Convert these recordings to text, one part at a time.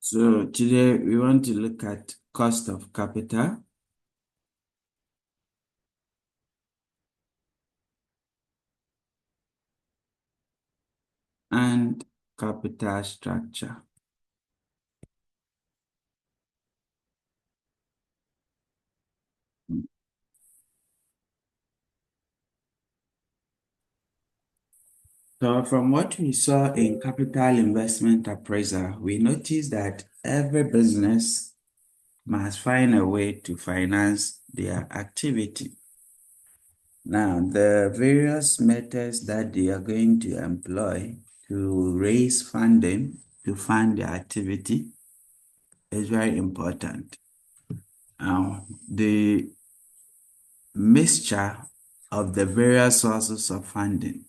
So today we want to look at cost of capital and capital structure. So from what we saw in capital investment appraisal, we noticed that every business must find a way to finance their activity. Now, the various methods that they are going to employ to raise funding to fund their activity is very important. The mixture of the various sources of funding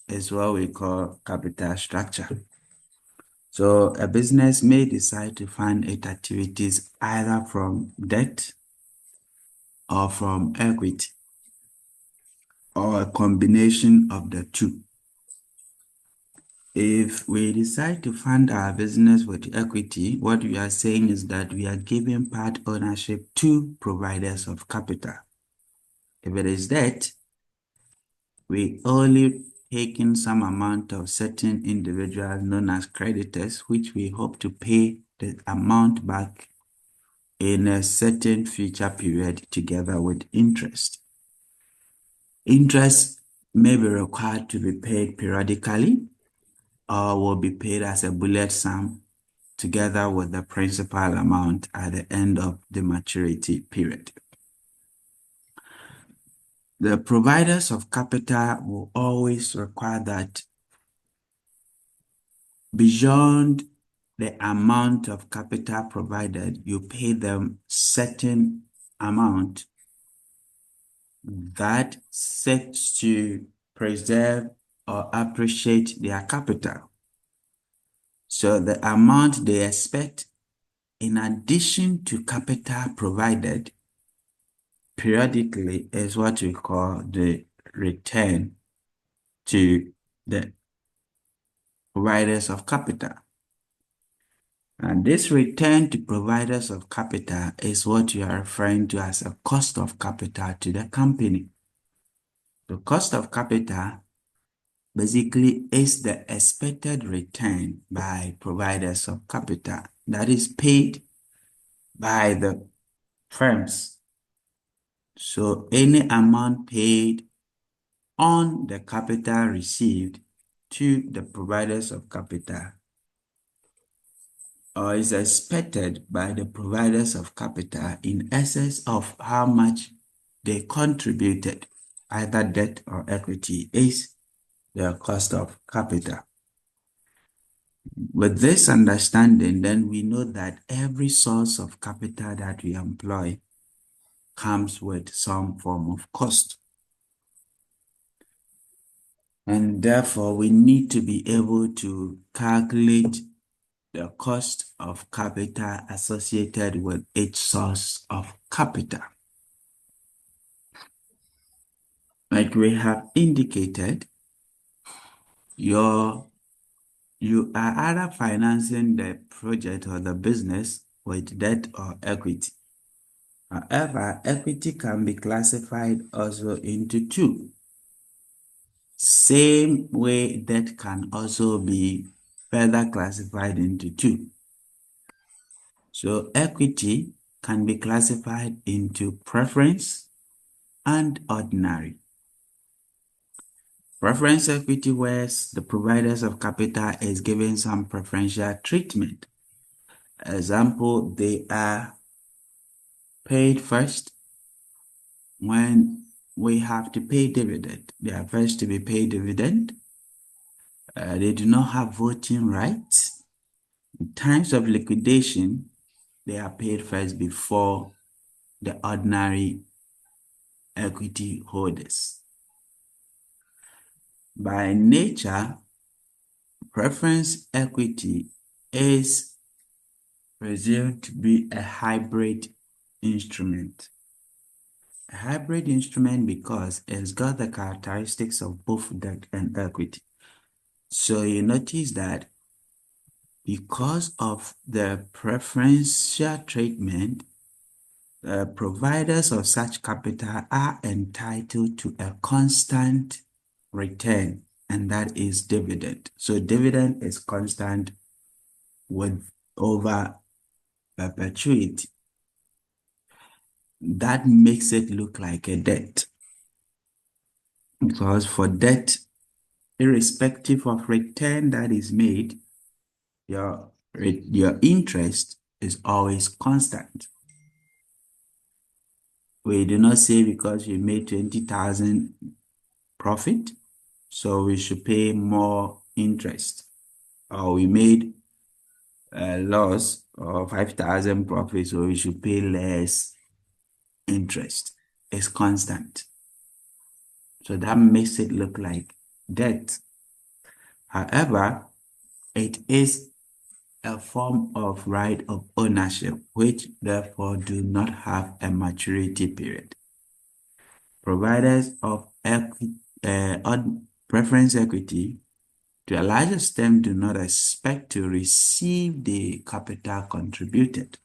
is what we call capital structure. So a business may decide to fund its activities either from debt or from equity, or a combination of the two. If we decide to fund our business with equity, what we are saying is that we are giving part ownership to providers of capital. If it is debt, we only taking some amount of certain individuals known as creditors, which we hope to pay the amount back in a certain future period together with interest. Interest may be required to be paid periodically or will be paid as a bullet sum together with the principal amount at the end of the maturity period. The providers of capital will always require that beyond the amount of capital provided, you pay them certain amount that sets to preserve or appreciate their capital. So the amount they expect in addition to capital provided periodically is what we call the return to the providers of capital. And this return to providers of capital is what you are referring to as a cost of capital to the company. The cost of capital basically is the expected return by providers of capital that is paid by the firms. So any amount paid on the capital received to the providers of capital or is expected by the providers of capital in excess of how much they contributed, either debt or equity, is the cost of capital. With this understanding, then we know that every source of capital that we employ comes with some form of cost. And therefore, we need to be able to calculate the cost of capital associated with each source of capital. Like we have indicated, you are either financing the project or the business with debt or equity. However, equity can be classified also into two. Same way debt can also be further classified into two. So equity can be classified into preference and ordinary. Preference equity, where the providers of capital is given some preferential treatment. Example, they are paid first when we have to pay dividend. They are first to be paid dividend. They do not have voting rights. In times of liquidation, they are paid first before the ordinary equity holders. By nature, preference equity is presumed to be a hybrid instrument. A hybrid instrument because it's got the characteristics of both debt and equity. So you notice that because of the preferential treatment, providers of such capital are entitled to a constant return, and that is dividend. So dividend is constant with over perpetuity. That makes it look like a debt, because for debt, irrespective of return that is made, your interest is always constant. We do not say because you made 20,000 profit, so we should pay more interest, or we made a loss of 5,000 profit, so we should pay less interest. It's constant. So that makes it look like debt. However, it is a form of right of ownership, which therefore do not have a maturity period. Providers of preference equity, to a large extent, do not expect to receive the capital contributed,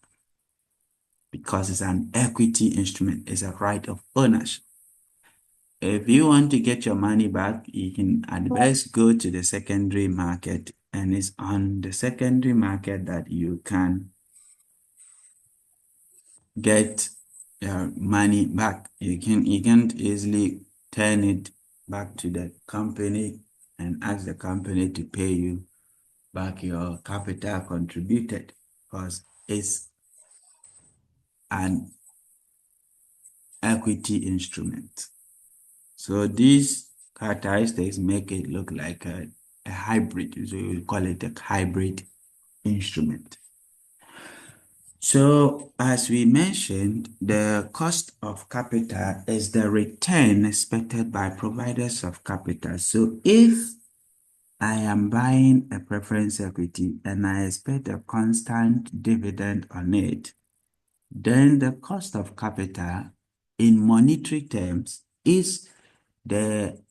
because it's an equity instrument, it's a right of ownership. If you want to get your money back, you can at best go to the secondary market, and it's on the secondary market that you can get your money back. You can't easily turn it back to the company and ask the company to pay you back your capital contributed, because it's an equity instrument. So these characteristics make it look like a hybrid. So we call it a hybrid instrument. So as we mentioned, the cost of capital is the return expected by providers of capital. So if I am buying a preference equity and I expect a constant dividend on it, then the cost of capital in monetary terms is the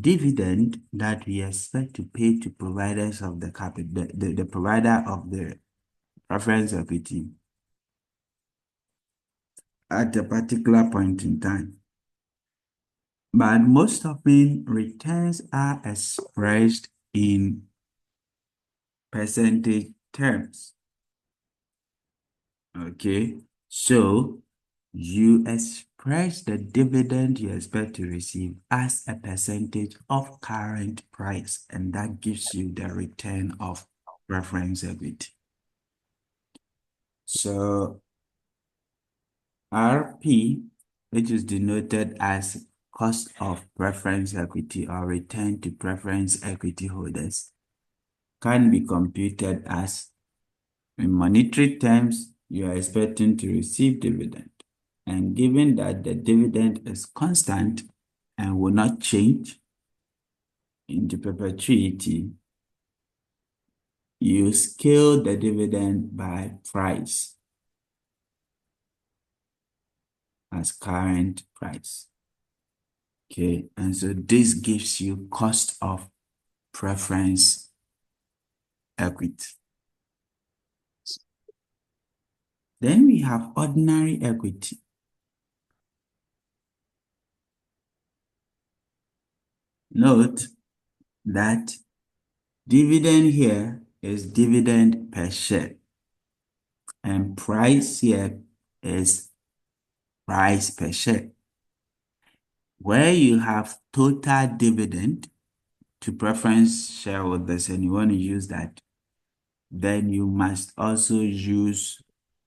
dividend that we expect to pay to providers of the capital, the provider of the preference equity at a particular point in time. But most often, returns are expressed in percentage terms. Okay, so you express the dividend you expect to receive as a percentage of current price, and that gives you the return of preference equity. So RP, which is denoted as cost of preference equity or return to preference equity holders, can be computed as, in monetary terms, you are expecting to receive dividend. And given that the dividend is constant and will not change into perpetuity, you scale the dividend by price as current price. Okay, and so this gives you cost of preference equity. Then we have ordinary equity. Note that dividend here is dividend per share, and price here is price per share. Where you have total dividend to preference shareholders and you want to use that, then you must also use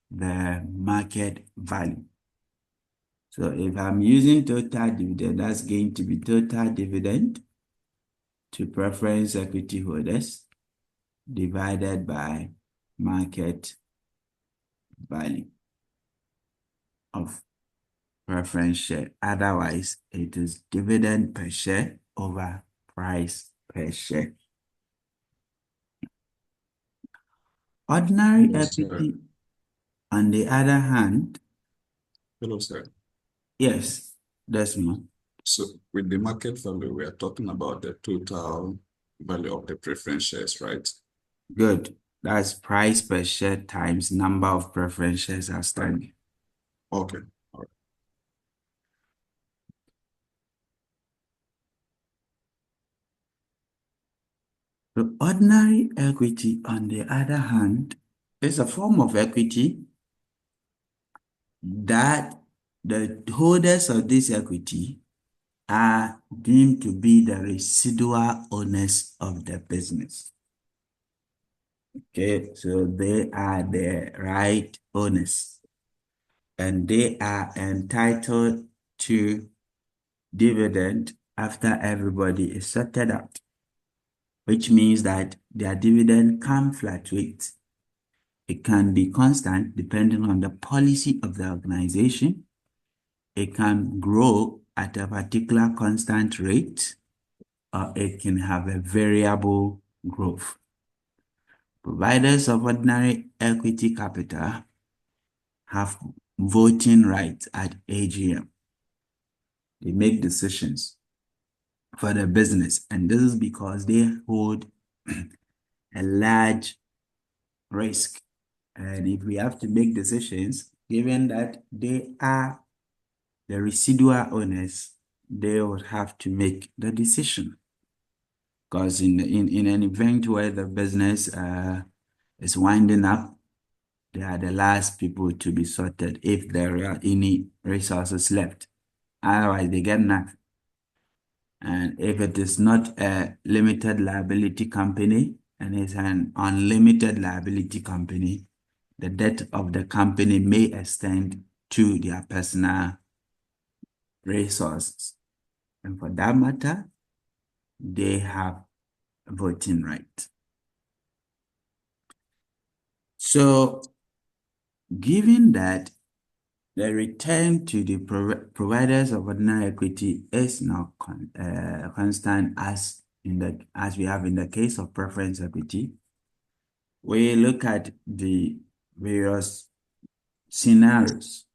the market value. So if I'm using total dividend, that's going to be total dividend to preference equity holders divided by market value of preference share. Otherwise, it is dividend per share over price per share. Ordinary Yes, sir. equity, on the other hand, Hello, sir. yes, Desmond. So with the market value, we are talking about the total value of the preference shares, right? Good. That's price per share times number of preference shares outstanding. Okay. All right. The ordinary equity, on the other hand, is a form of equity that the holders of this equity are deemed to be the residual owners of the business. Okay, so they are the right owners and they are entitled to dividend after everybody is sorted out, which means that their dividend can fluctuate. It can be constant depending on the policy of the organization. It can grow at a particular constant rate, or it can have a variable growth. Providers of ordinary equity capital have voting rights at AGM. They make decisions for the business, and this is because they hold a large risk. And if we have to make decisions, given that they are the residual owners, they would have to make the decision. Because in an event where the business is winding up, they are the last people to be sorted if there are any resources left. Otherwise, they get nothing. And if it is not a limited liability company and it's an unlimited liability company, the debt of the company may extend to their personal resources. And for that matter, they have voting right. So, given that the return to the providers of ordinary equity is not constant as we have in the case of preference equity, we look at the various scenarios.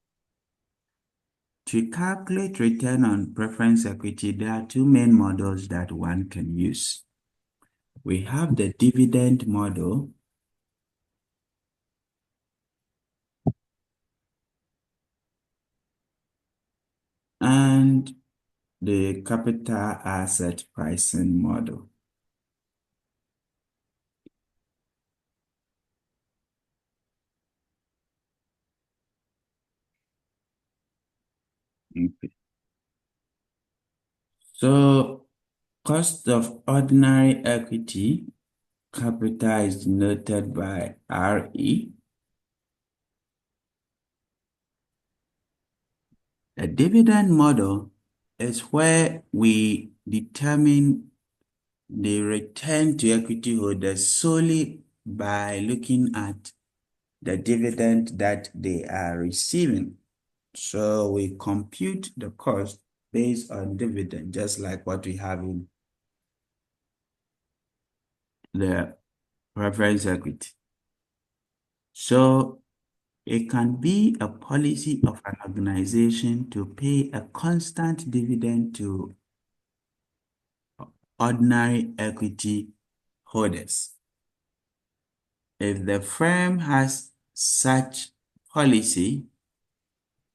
To calculate return on preference equity, there are two main models that one can use. We have the dividend model and the capital asset pricing model. Okay. So, cost of ordinary equity capital is denoted by RE. A dividend model is where we determine the return to equity holders solely by looking at the dividend that they are receiving. So we compute the cost based on dividend, just like what we have in the preference equity. So it can be a policy of an organization to pay a constant dividend to ordinary equity holders. If the firm has such policy,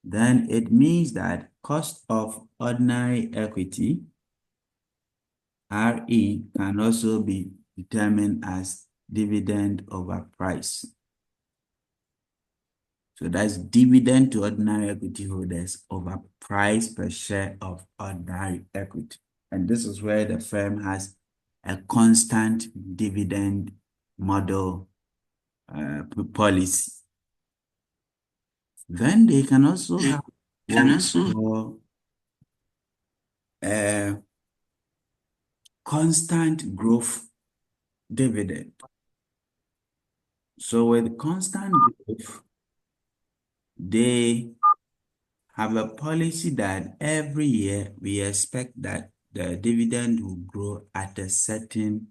then it means that cost of ordinary equity, RE, can also be determined as dividend over price. So that's dividend to ordinary equity holders over price per share of ordinary equity. And this is where the firm has a constant dividend model policy. Then they can also have what we call a constant growth dividend. So with constant growth, they have a policy that every year we expect that the dividend will grow at a certain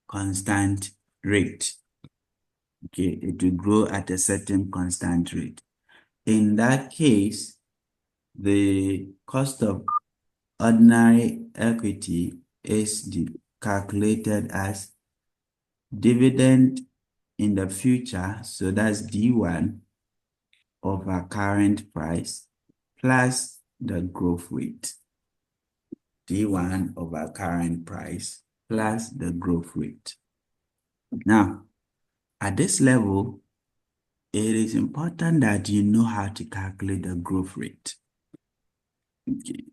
constant rate. Okay, it will grow at a certain constant rate. In that case, the cost of ordinary equity is calculated as dividend in the future, so that's D1 over current price plus the growth rate. D1 over current price plus the growth rate. Now, at this level, it is important that you know how to calculate the growth rate. Okay.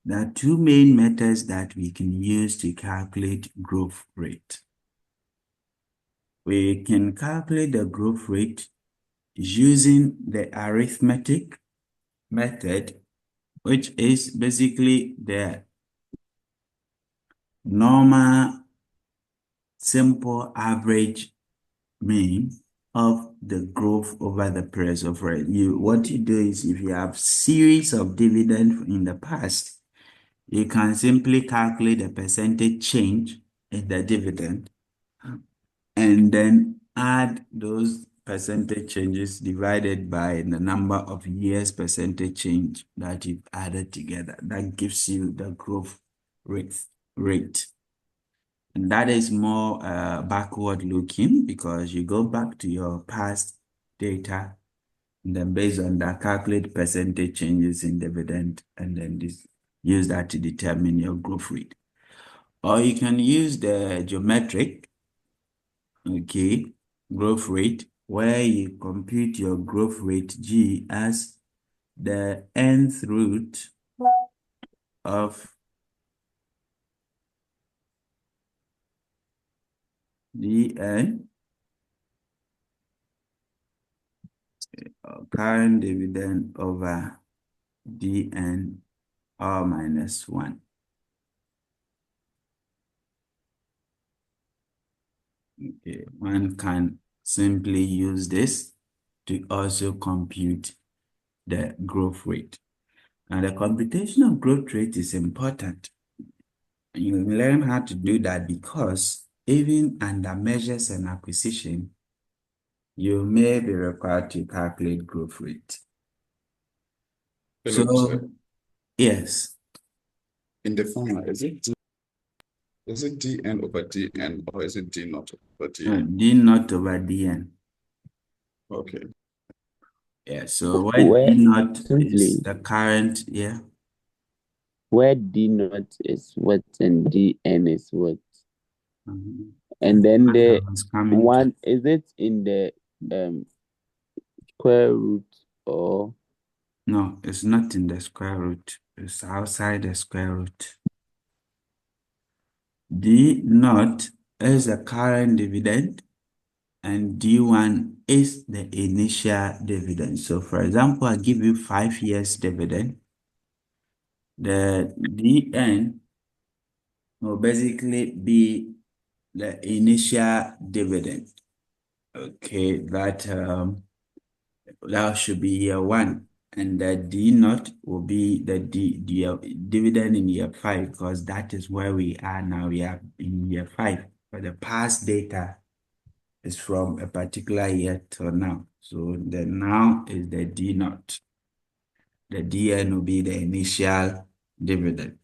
There are two main methods that we can use to calculate growth rate. We can calculate the growth rate using the arithmetic method, which is basically the normal simple average mean of the growth over the price of rent. What you do is, if you have series of dividends in the past, you can simply calculate the percentage change in the dividend and then add those percentage changes divided by the number of years percentage change that you've added together. That gives you the growth rate. And that is more backward looking, because you go back to your past data and then based on that calculate percentage changes in dividend and then use that to determine your growth rate. Or you can use the geometric, okay, growth rate, where you compute your growth rate G as the nth root of dn, current dividend over dn r minus 1. Okay, one can simply use this to also compute the growth rate. And the computation of growth rate is important. You learn how to do that because even under measures and acquisition, you may be required to calculate growth rate. Philip, sir, So, yes, in the formula, is it dn over dn or is it d naught over dn? D naught over dn. Okay. Yeah, so where Where, D naught Kingsley, is the current, yeah. where D naught is what and DN is what. Mhm. And then What the I was coming to. one, is it in the square root or? No, it's not in the square root. It's outside the square root. D naught is the current dividend and D1 is the initial dividend. So for example, I give you 5 years dividend. The DN will basically be the initial dividend. Okay, that should be year 1. And the D naught will be the dividend in year 5, because that is where we are now. We are in year 5. But the past data is from a particular year till now. So the now is the D naught. The DN will be the initial dividend.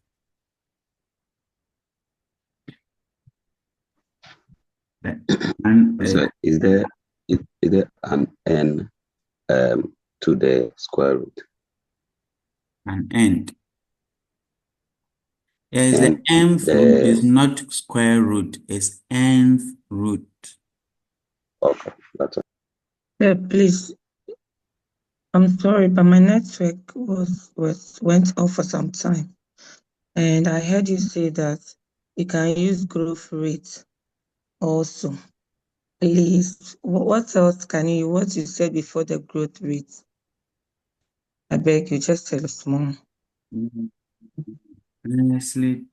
And So is there an n to the square root? an end. Yes, the And nth root is not square root, it's nth root. okay, that's all. Please, I'm sorry, but my network went off for some time, and I heard you say that you can use growth rate also. Please, what else can you? What you said before the growth rate? I beg you, just tell us more. Honestly,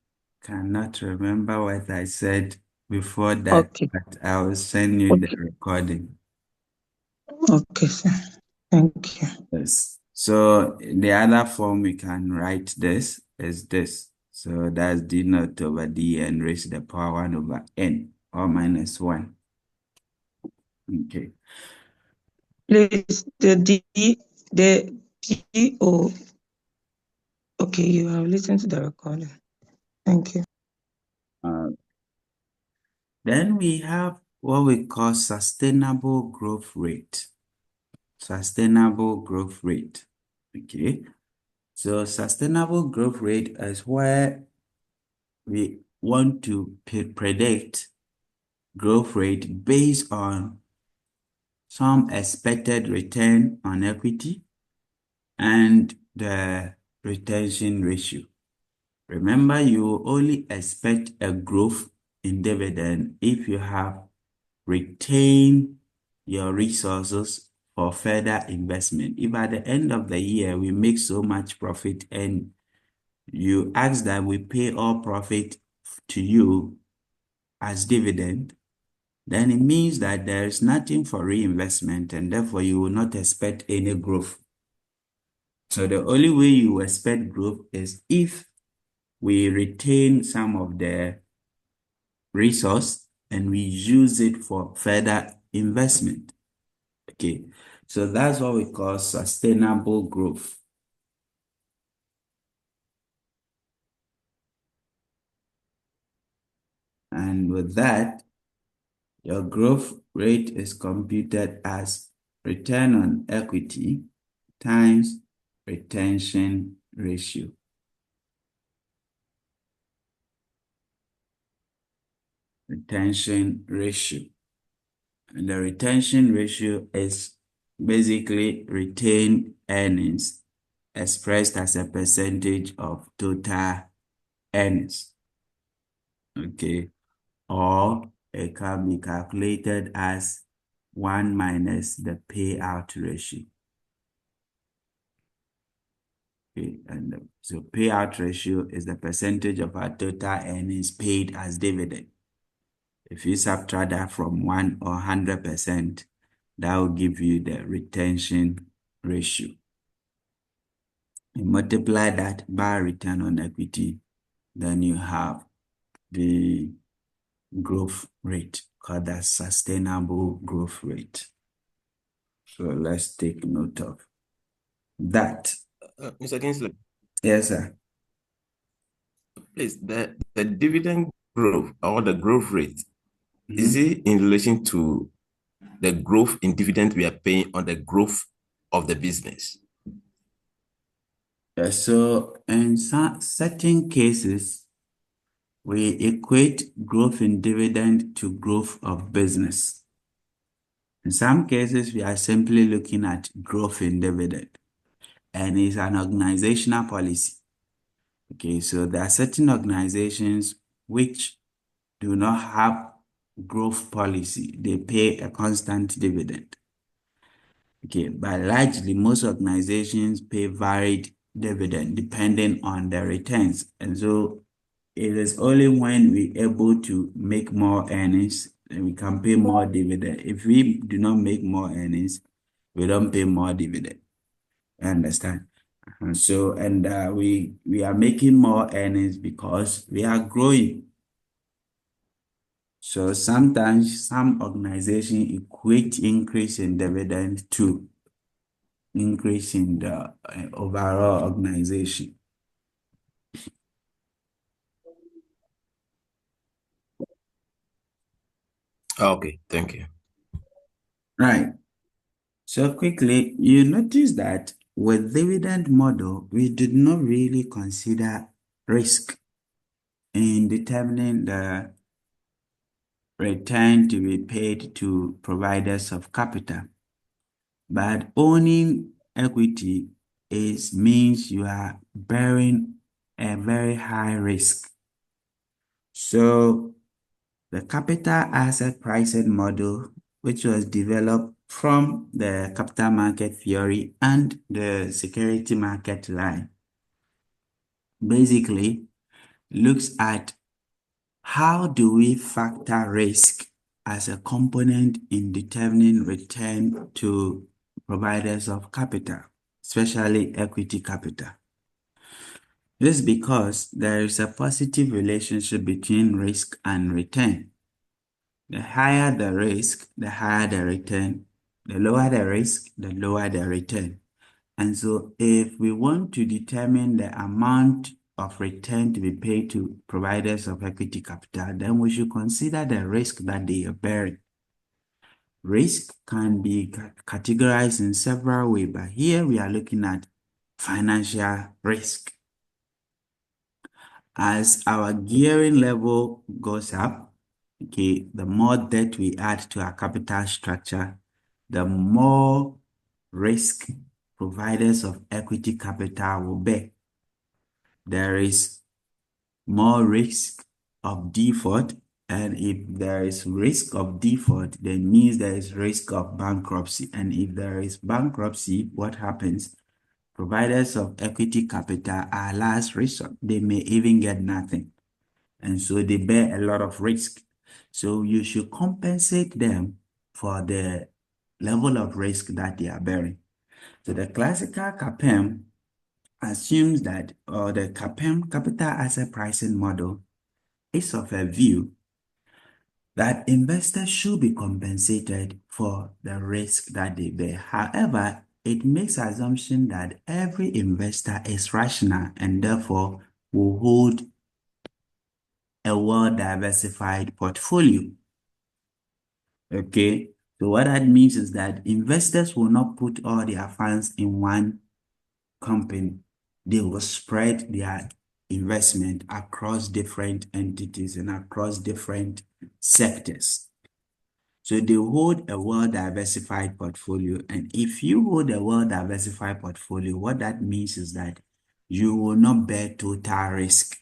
cannot remember what I said before that, Okay. but I will send you the recording. Okay, sir. Thank you. Yes. So the other form we can write this is this. So that's D naught over dn raised to the power 1 over n, or minus 1. Okay. Please, the PO. Okay, you have listened to the recording. Thank you. Then we have what we call sustainable growth rate. Sustainable growth rate. Okay. So sustainable growth rate is where we want to predict growth rate based on some expected return on equity and the retention ratio. Remember, you only expect a growth in dividend if you have retained your resources for further investment. If at the end of the year we make so much profit and you ask that we pay all profit to you as dividend, then it means that there is nothing for reinvestment and therefore you will not expect any growth. So the only way you expect growth is if we retain some of the resource and we use it for further investment. Okay, so that's what we call sustainable growth. And with that, your growth rate is computed as return on equity times retention ratio. Retention ratio. And the retention ratio is basically retained earnings expressed as a percentage of total earnings. Okay. Or it can be calculated as 1 minus the payout ratio. Okay. And so payout ratio is the percentage of our total earnings paid as dividend. If you subtract that from 1 or 100%, that will give you the retention ratio. You multiply that by return on equity, then you have the growth rate called the sustainable growth rate. So let's take note of that. Mr. Kingsley, Yes, sir. please, the dividend growth or the growth rate, is Mhm. it in relation to the growth in dividend we are paying on the growth of the business? So in certain cases, we equate growth in dividend to growth of business. In some cases, we are simply looking at growth in dividend, and it's an organizational policy. Okay, so there are certain organizations which do not have growth policy. They pay a constant dividend. Okay, but largely most organizations pay varied dividend depending on their returns. And so it is only when we're able to make more earnings and we can pay more dividend. If we do not make more earnings, we don't pay more dividend. You understand? And so, we are making more earnings because we are growing. So sometimes some organizations equate increase in dividend to increase in the overall organization. Okay, thank you. Right. So quickly, you notice that with dividend model, we did not really consider risk in determining the return to be paid to providers of capital. But owning equity means you are bearing a very high risk. So the capital asset pricing model, which was developed from the capital market theory and the security market line, basically looks at how do we factor risk as a component in determining return to providers of capital, especially equity capital. This is because there is a positive relationship between risk and return. The higher the risk, the higher the return. The lower the risk, the lower the return. And so if we want to determine the amount of return to be paid to providers of equity capital, then we should consider the risk that they are bearing. risk can be categorized in several ways, but here we are looking at financial risk. As our gearing level goes up, okay, the more debt we add to our capital structure, the more risk providers of equity capital will bear. There is more risk of default, and if there is risk of default, then means there is risk of bankruptcy. And if there is bankruptcy, what happens? Providers of equity capital are last resort. They may even get nothing. And so they bear a lot of risk. So you should compensate them for the level of risk that they are bearing. So the classical CAPM assumes that, or the CAPM, capital asset pricing model, is of a view that investors should be compensated for the risk that they bear. However, it makes assumption that every investor is rational and therefore will hold a well-diversified portfolio. Okay, so what that means is that investors will not put all their funds in one company. They will spread their investment across different entities and across different sectors. So they hold a well-diversified portfolio. And if you hold a well-diversified portfolio, what that means is that you will not bear total risk.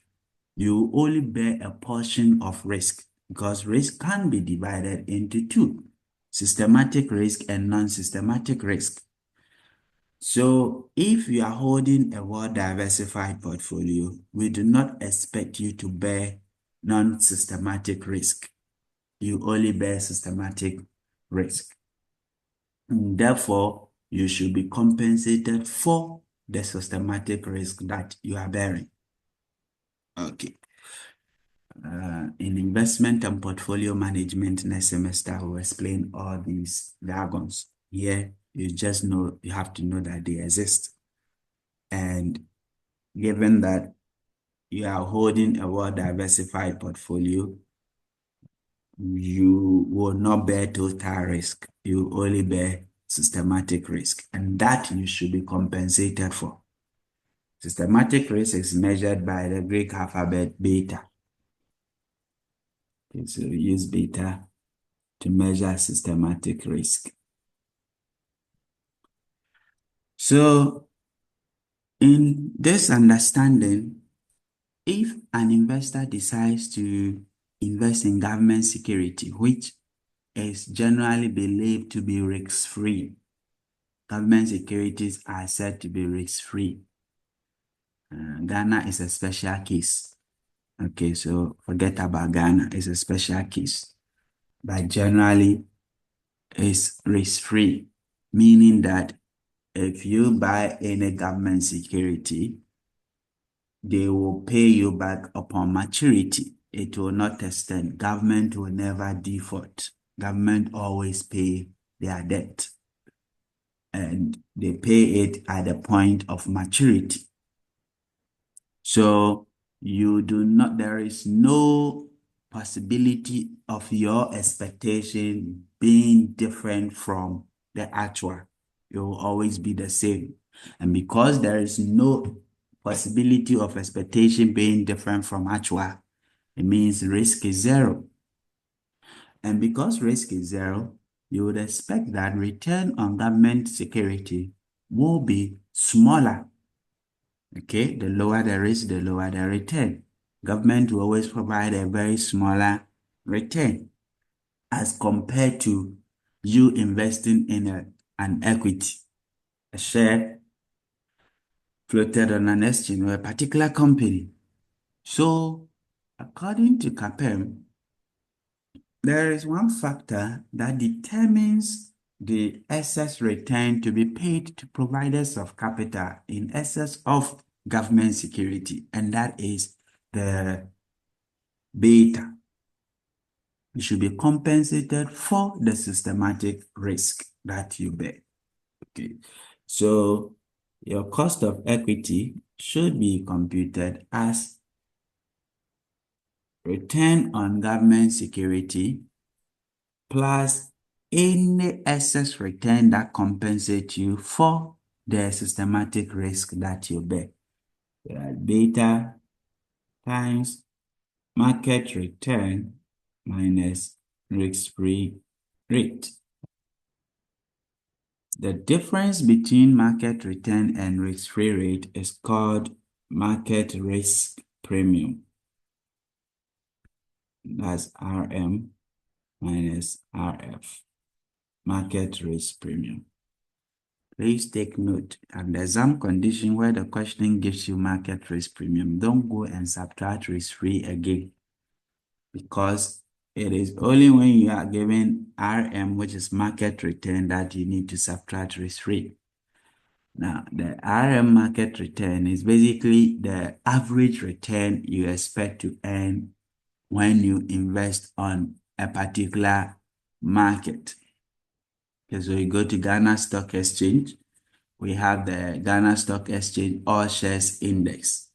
You only bear a portion of risk, because risk can be divided into two: systematic risk and non-systematic risk. So if you are holding a well-diversified portfolio, we do not expect you to bear non-systematic risk. You only bear systematic risk. And therefore, you should be compensated for the systematic risk that you are bearing. Okay. In investment and portfolio management next semester, we'll explain all these jargons. Here, you just know, you have to know that they exist. And given that you are holding a well-diversified portfolio, you will not bear total risk. You only bear systematic risk, and that you should be compensated for. Systematic risk is measured by the Greek alphabet beta. Okay, so we use beta to measure systematic risk. So in this understanding, if an investor decides to invest in government security, which is generally believed to be risk-free, government securities are said to be risk-free. Ghana is a special case. Okay, so forget about Ghana. It's a special case. But generally, it's risk-free, meaning that if you buy any government security, they will pay you back upon maturity. It will not extend. Government will never default. Government always pay their debt, and they pay it at the point of maturity. So there is no possibility of your expectation being different from the actual. It will always be the same. And because there is no possibility of expectation being different from actual, it means risk is zero. And because risk is zero, you would expect that return on government security will be smaller. Okay, the lower the risk, the lower the return. Government will always provide a very smaller return as compared to you investing in an equity, a share floated on an exchange or a particular company. So, according to CAPM, there is one factor that determines the excess return to be paid to providers of capital in excess of government security, and that is the beta. You should be compensated for the systematic risk that you bear. Okay, so your cost of equity should be computed as return on government security plus any excess return that compensates you for the systematic risk that you bear. Beta times market return minus risk-free rate. The difference between market return and risk-free rate is called market risk premium. That's RM minus RF, market risk premium. Please take note, at the exam condition where the question gives you market risk premium, don't go and subtract risk-free again, because it is only when you are given RM, which is market return, that you need to subtract risk-free. Now, the RM market return is basically the average return you expect to earn when you invest on a particular market. Okay, so you go to Ghana Stock Exchange, we have the Ghana Stock Exchange All Shares Index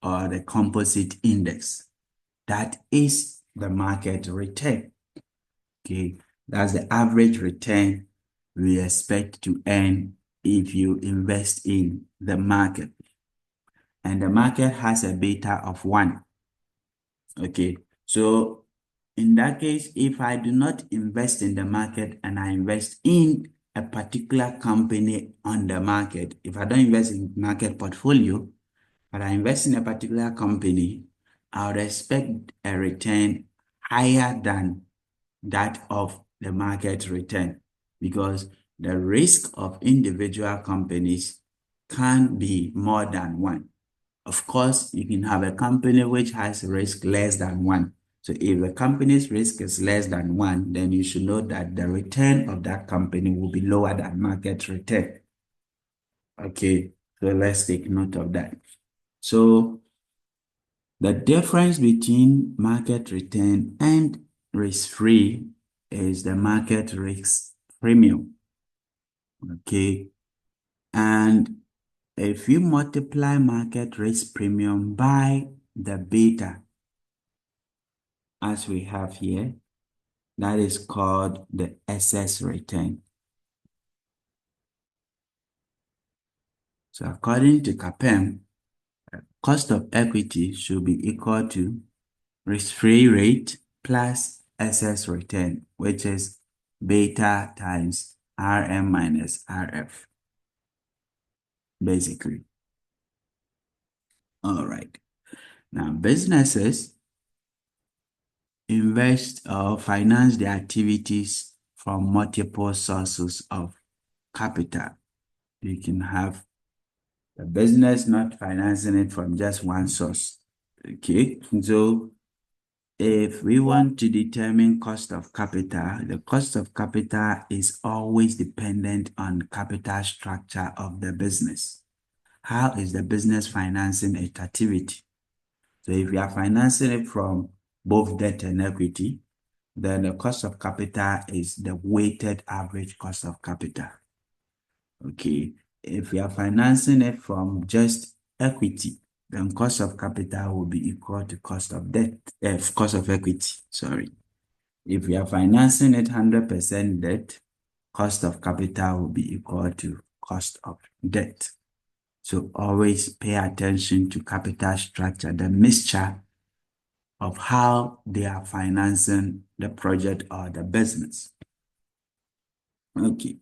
or the Composite Index. That is the market return. Okay, that's the average return we expect to earn if you invest in the market. And the market has a beta of 1. Okay, so in that case, if I do not invest in the market and I invest in a particular company on the market, if I don't invest in market portfolio, but I invest in a particular company, I would expect a return higher than that of the market return, because the risk of individual companies can be more than 1. Of course, you can have a company which has risk less than 1. So if the company's risk is less than 1, then you should know that the return of that company will be lower than market return. Okay, so let's take note of that. So the difference between market return and risk-free is the market risk premium. Okay, and if you multiply market risk premium by the beta, as we have here, that is called the excess return. So according to CAPM, cost of equity should be equal to risk-free rate plus excess return, which is beta times RM minus RF, basically. All right. Now, businesses invest or finance their activities from multiple sources of capital. You can have the business not financing it from just one source. Okay, so if we want to determine cost of capital, the cost of capital is always dependent on capital structure of the business. How is the business financing its activity? So if you are financing it from both debt and equity, then the cost of capital is the weighted average cost of capital. Okay, if we are financing it from just equity, then cost of capital will be equal to cost of debt, cost of equity, sorry. If we are financing it 100% debt, cost of capital will be equal to cost of debt. So always pay attention to capital structure, the mixture of how they are financing the project or the business. Okay.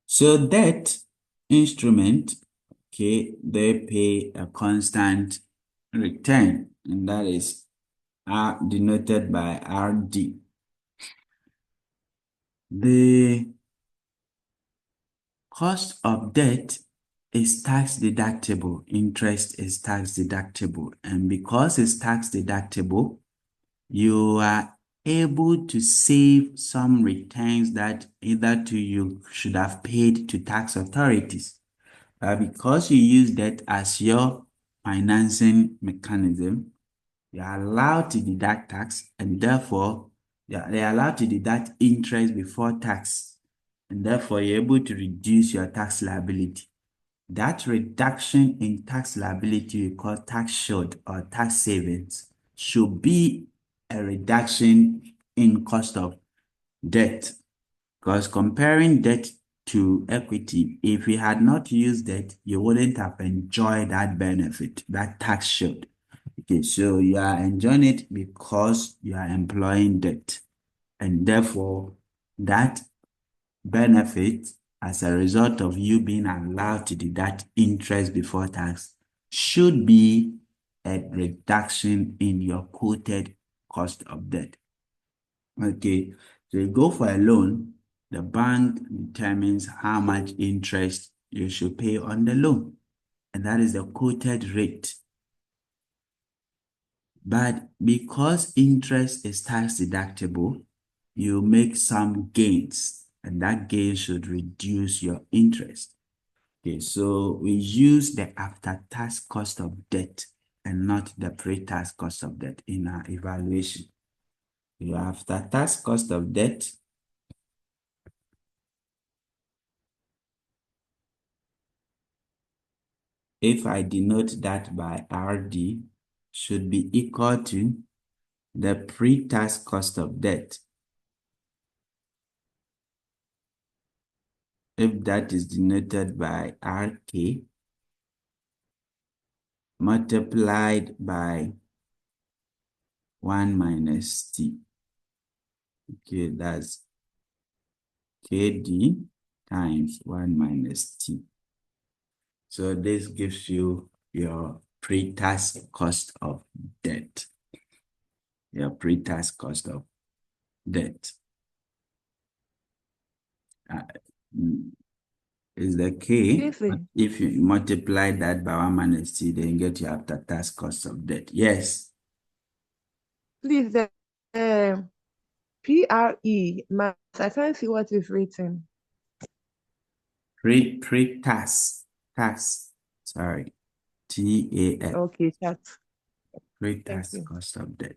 So debt instrument, okay, they pay a constant return, and that is denoted by RD. The cost of debt is tax deductible. Interest is tax deductible. And because it's tax deductible, you are able to save some returns that either you should have paid to tax authorities. Because you use debt as your financing mechanism, you are allowed to deduct tax, and therefore they are allowed to deduct interest before tax, and therefore you're able to reduce your tax liability. That reduction in tax liability we call tax shield or tax savings should be a reduction in cost of debt. Because comparing debt to equity, if we had not used debt, you wouldn't have enjoyed that benefit, that tax shield. Okay, so you are enjoying it because you are employing debt. And therefore, that benefit, as a result of you being allowed to deduct interest before tax, should be a reduction in your quoted cost of debt. Okay, so you go for a loan, the bank determines how much interest you should pay on the loan, and that is the quoted rate. But because interest is tax deductible, you make some gains, and that gain should reduce your interest. Okay, so we use the after-tax cost of debt and not the pre-tax cost of debt in our evaluation. Your after-tax cost of debt if I denote that by RD, should be equal to the pre-tax cost of debt. If that is denoted by RK, multiplied by 1 minus T. Okay, that's KD times 1 minus T. So this gives you your pre-tax cost of debt. Your pre-tax cost of debt. Is the K. Kingsley, If you multiply that by 1 minus T, then you get your after-tax cost of debt. Yes. please, the PRE, I can't see what is written. Pre-tax. Tax. Sorry. TAX. Okay, chat. Pre-tax Thank you. cost of debt.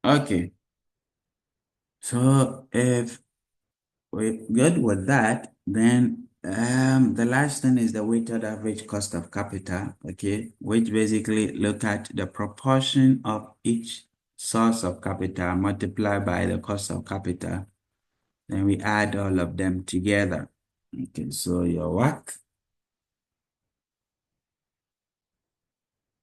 Okay. So if we're good with that, then the last thing is the weighted average cost of capital, okay, which basically look at the proportion of each source of capital multiplied by the cost of capital. Then we add all of them together. Okay, so your WACC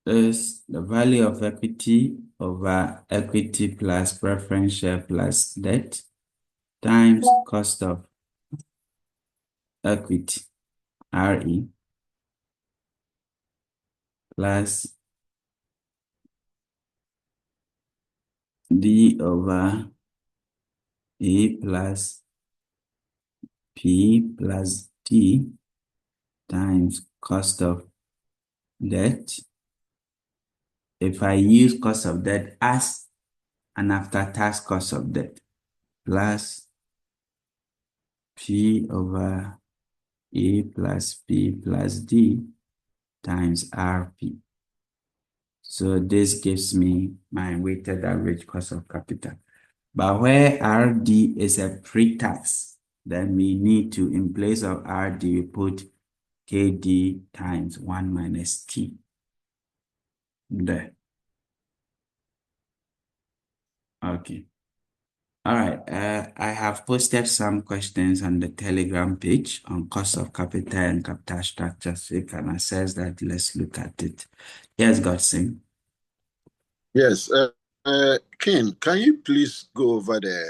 is the value of equity over equity plus preference share plus debt times cost of equity, RE, plus D over E plus P plus D times cost of debt. If I use cost of debt as an after-tax cost of debt, plus P over E plus P plus D times RP. So this gives me my weighted average cost of capital. But where RD is a pre-tax, then we need to, in place of RD, we put KD times 1 minus T there. Okay. All right. I have posted some questions on the Telegram page on cost of capital and capital structure, so you can access that. Let's look at it. Yes, Godson. Yes, Ken, can you please go over the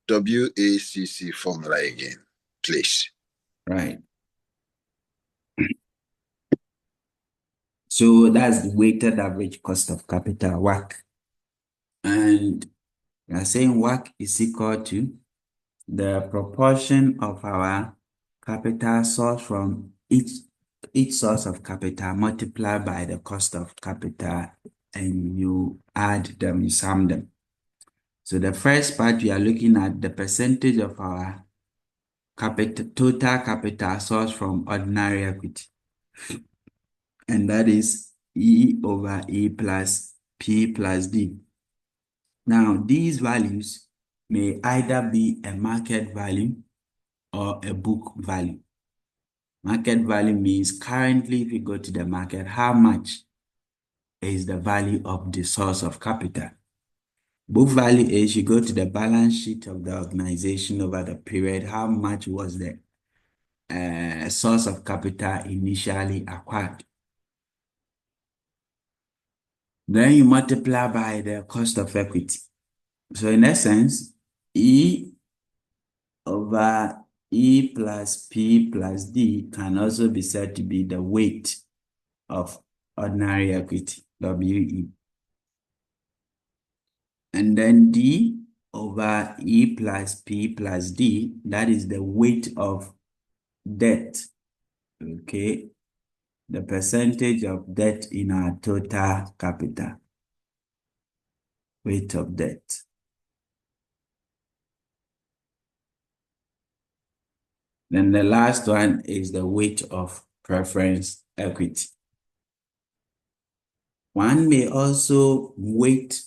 WACC formula again, please? Right. So that's the weighted average cost of capital, WACC. And we are saying WACC is equal to the proportion of our capital source from each source of capital multiplied by the cost of capital, and you add them, you sum them. So the first part, we are looking at the percentage of our total capital source from ordinary equity. And that is E over E plus P plus D. Now, these values may either be a market value or a book value. Market value means currently, if you go to the market, how much is the value of the source of capital. Book value is you go to the balance sheet of the organization over the period. How much was the source of capital initially acquired? Then you multiply by the cost of equity. So in essence, E over E plus P plus D can also be said to be the weight of ordinary equity, WE. And then D over E plus P plus D, that is the weight of debt, okay? The percentage of debt in our total capital, weight of debt. Then the last one is the weight of preference equity. One may also weight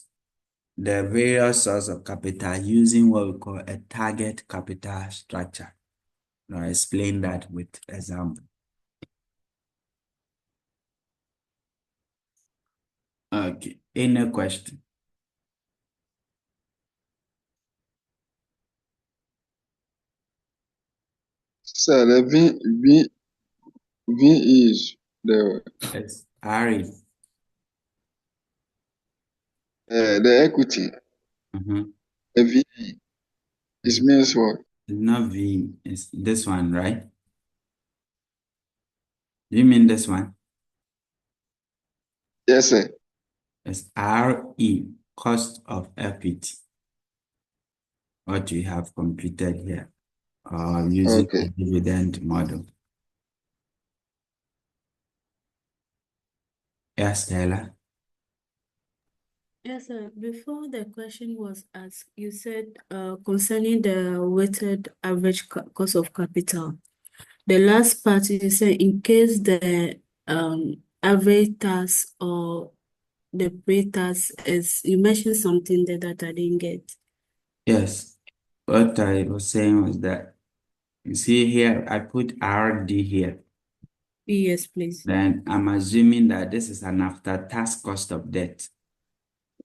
the various sources of capital using what we call a target capital structure. I'll explain that with example. Okay, any question? So the V is Yes, RE. the equity. The V is means what? It's not V, it's this one, right? Do you mean this one? Yes, sir. It's RE, cost of equity. What you have computed here, using the dividend model. Yes, Stella. Yes, sir. Before the question was asked, you said concerning the weighted average cost of capital. The last part you said in case the average tax or the pre-tax is, you mentioned something there that I didn't get. Yes, what I was saying was that, you see here, I put RD here. Yes, please. Then I'm assuming that this is an after-tax cost of debt.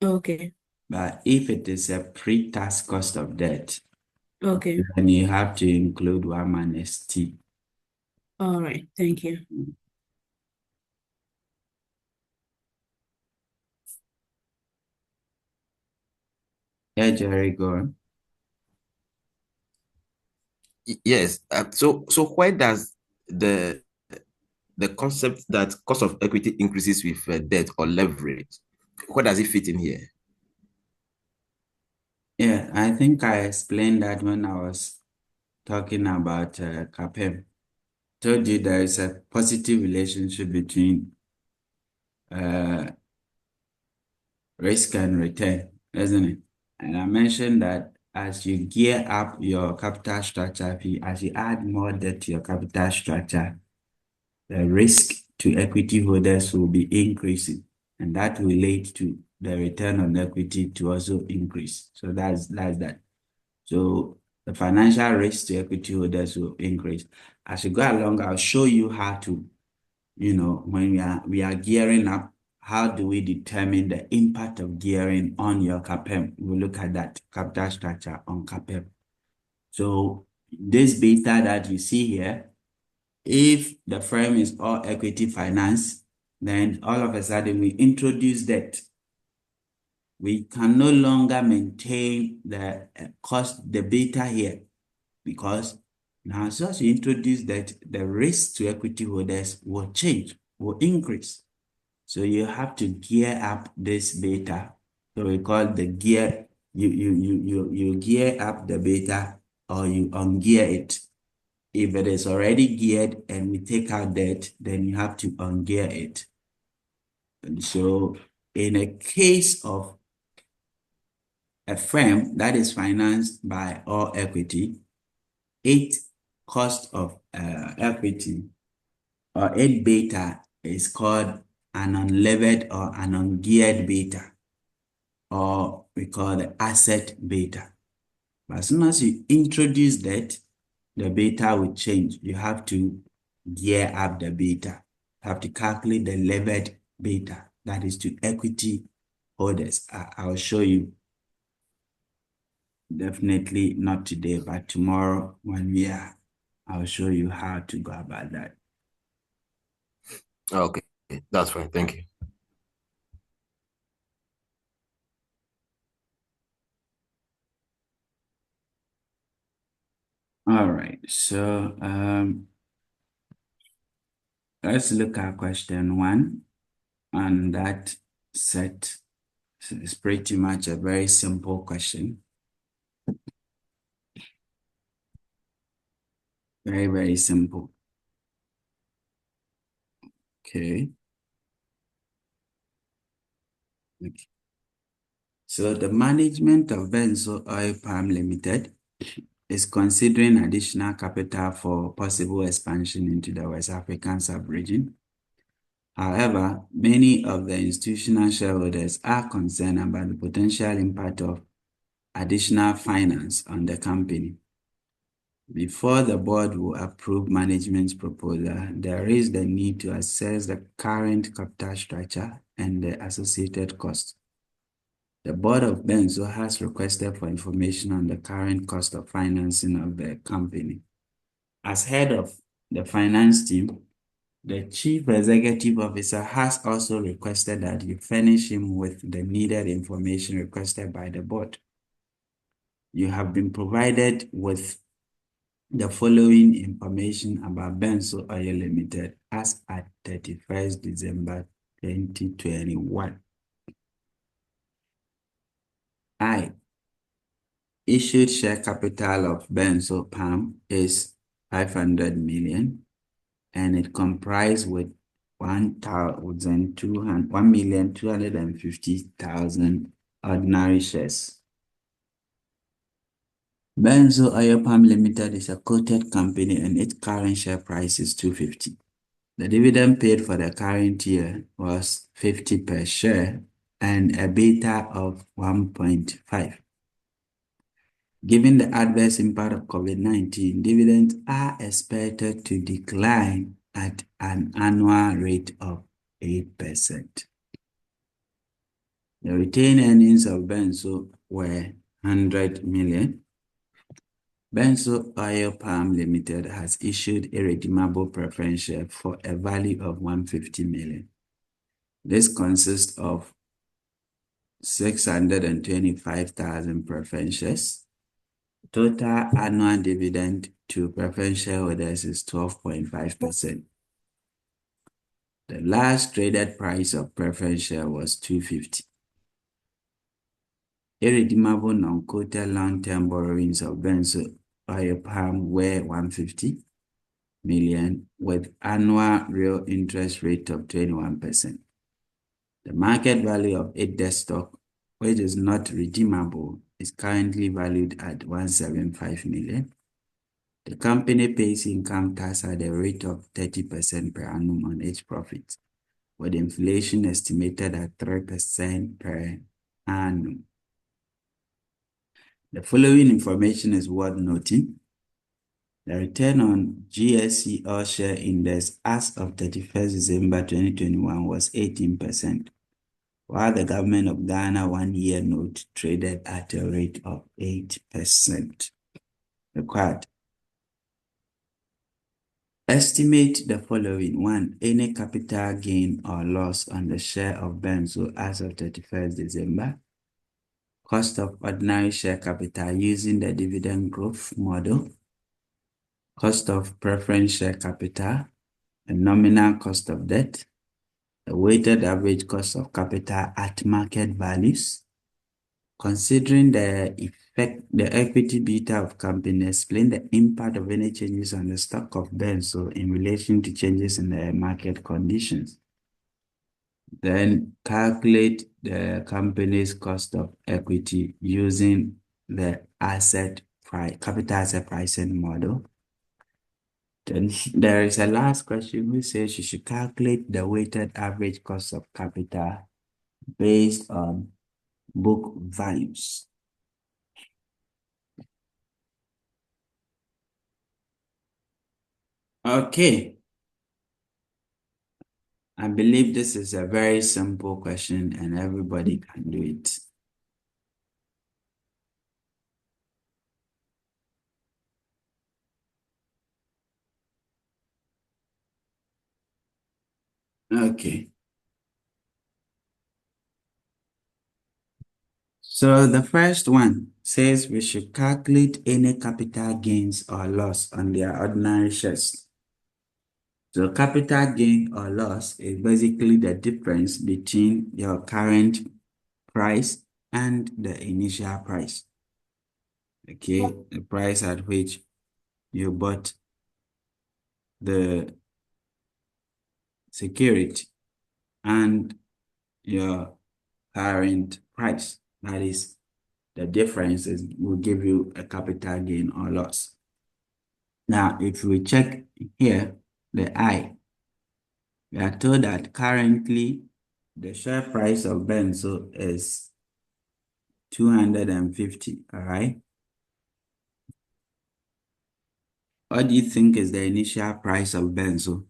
Okay. But if it is a pre-tax cost of debt, Okay. then you have to include 1 minus T. All right. Thank you. Yeah, Jerry, go on. Yes. So why does the concept that cost of equity increases with debt or leverage, where does it fit in here? Yeah, I think I explained that when I was talking about CAPEM. Told you there is a positive relationship between risk and return, isn't it? And I mentioned that as you gear up your capital structure, as you add more debt to your capital structure, the risk to equity holders will be increasing, and that will lead to the return on equity to also increase. So that's that. So the financial risk to equity holders will increase. As you go along, I'll show you how to, when we are gearing up, how do we determine the impact of gearing on your CAPEM? We'll look at that capital structure on CAPEM. So this beta that you see here, if the firm is all equity finance, then all of a sudden we introduce debt. We can no longer maintain the cost, the beta here, because now as you introduce that, the risk to equity holders will change, will increase. So you have to gear up this beta. So we call the gear, you gear up the beta or you ungear it. If it is already geared and we take out debt, then you have to ungear it. And so in a case of a firm that is financed by all equity, its cost of equity or its beta is called an unlevered or an ungeared beta, or we call the asset beta. But as soon as you introduce that, the beta will change. You have to gear up the beta. You have to calculate the levered beta. that is to equity holders. I'll show you. Definitely not today, but tomorrow I'll show you how to go about that. Okay, that's fine. Thank you. All right, so let's look at question 1 on that set. So it's pretty much a very simple question. Very, very simple. Okay. So the management of Benzo Oil Palm Limited is considering additional capital for possible expansion into the West African sub-region. However, many of the institutional shareholders are concerned about the potential impact of additional finance on the company. Before the board will approve management's proposal, there is the need to assess the current capital structure and the associated costs. The board of Benzo has requested for information on the current cost of financing of the company. As head of the finance team, the chief executive officer has also requested that you furnish him with the needed information requested by the board. You have been provided with the following information about Benzo Oil Limited as at 31st December 2021. Issued share capital of Benzo Palm is 500 million, and it comprised with 1,250,000 ordinary shares. Benzo Oil Palm Limited is a quoted company and its current share price is 250. The dividend paid for the current year was 50 per share and a beta of 1.5. Given the adverse impact of COVID-19, dividends are expected to decline at an annual rate of 8%. The retained earnings of Benzo were 100 million. Benzo Oil Palm Limited has issued a redeemable preference share for a value of 150 million. This consists of 625,000 preference shares. Total annual dividend to preference shareholders is 12.5%. The last traded price of preference share was 250. Irredeemable non-quoted long-term borrowings of Benzo Oil Palm were 150 million with annual real interest rate of 21%. The market value of its debt stock, which is not redeemable, is currently valued at 175 million. The company pays income tax at a rate of 30% per annum on its profits, with inflation estimated at 3% per annum. The following information is worth noting. The return on GSE All Share Index as of 31st December 2021 was 18%, while the government of Ghana 1-year note traded at a rate of 8%. Required. Estimate the following. 1. Any capital gain or loss on the share of Benzo as of 31st December. Cost of ordinary share capital using the dividend growth model. Cost of preference share capital. The nominal cost of debt. The weighted average cost of capital at market values. Considering the equity beta of company, explain the impact of any changes on the stock of Benzo in relation to changes in the market conditions. Then calculate the company's cost of equity using the capital asset pricing model. Then there is a last question which says you should calculate the weighted average cost of capital based on book values. Okay. I believe this is a very simple question and everybody can do it. Okay. So the first one says we should calculate any capital gains or loss on their ordinary shares. So capital gain or loss is basically the difference between your current price and the initial price. Okay, the price at which you bought the security and your current price. That is, the difference will give you a capital gain or loss. Now, if we check here, the I, we are told that currently the share price of Benzo is 250, all right? What do you think is the initial price of Benzo?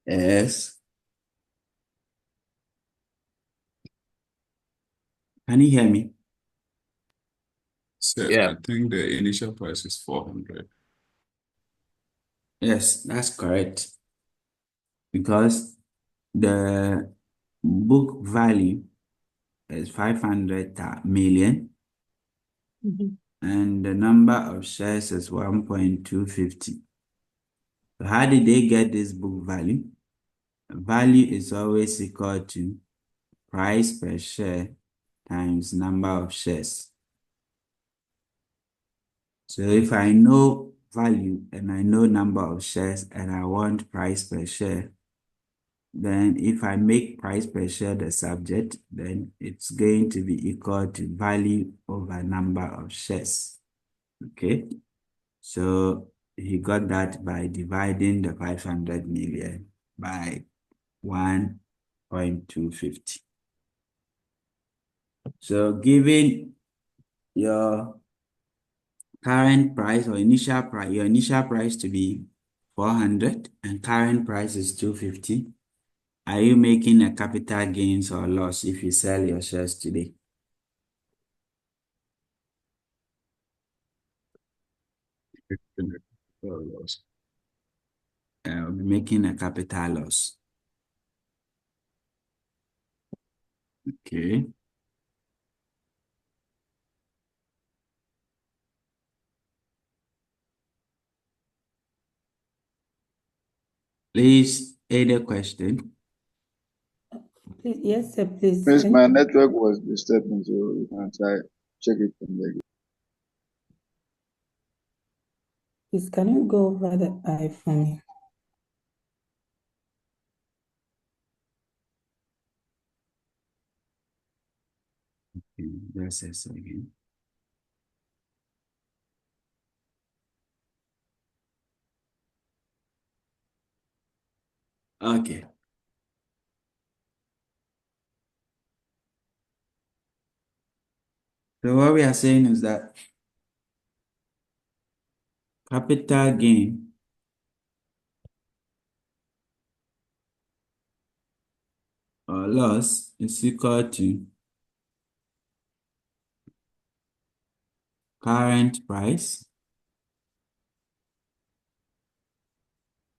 Yes. Can you hear me? So Yeah. I think the initial price is 400. Yes, that's correct. Because the book value is 500 million and the number of shares is 1.250. So how did they get this book value? Value is always equal to price per share times number of shares. So if I know value and I know number of shares and I want price per share, then if I make price per share the subject, then it's going to be equal to value over number of shares. Okay, so he got that by dividing the 500 million by 1.250. So given your current price or initial price, your initial price to be 400 and current price is 250, are you making a capital gains or loss if you sell your shares today? I'll be making a capital loss. Okay. Please, any question? Please, yes, sir, please. Miss, my network was disturbing, so you can try check it from there. Please, can you go over the I for me? Okay, just a second. Okay. So what we are saying is that capital gain or loss is equal to current price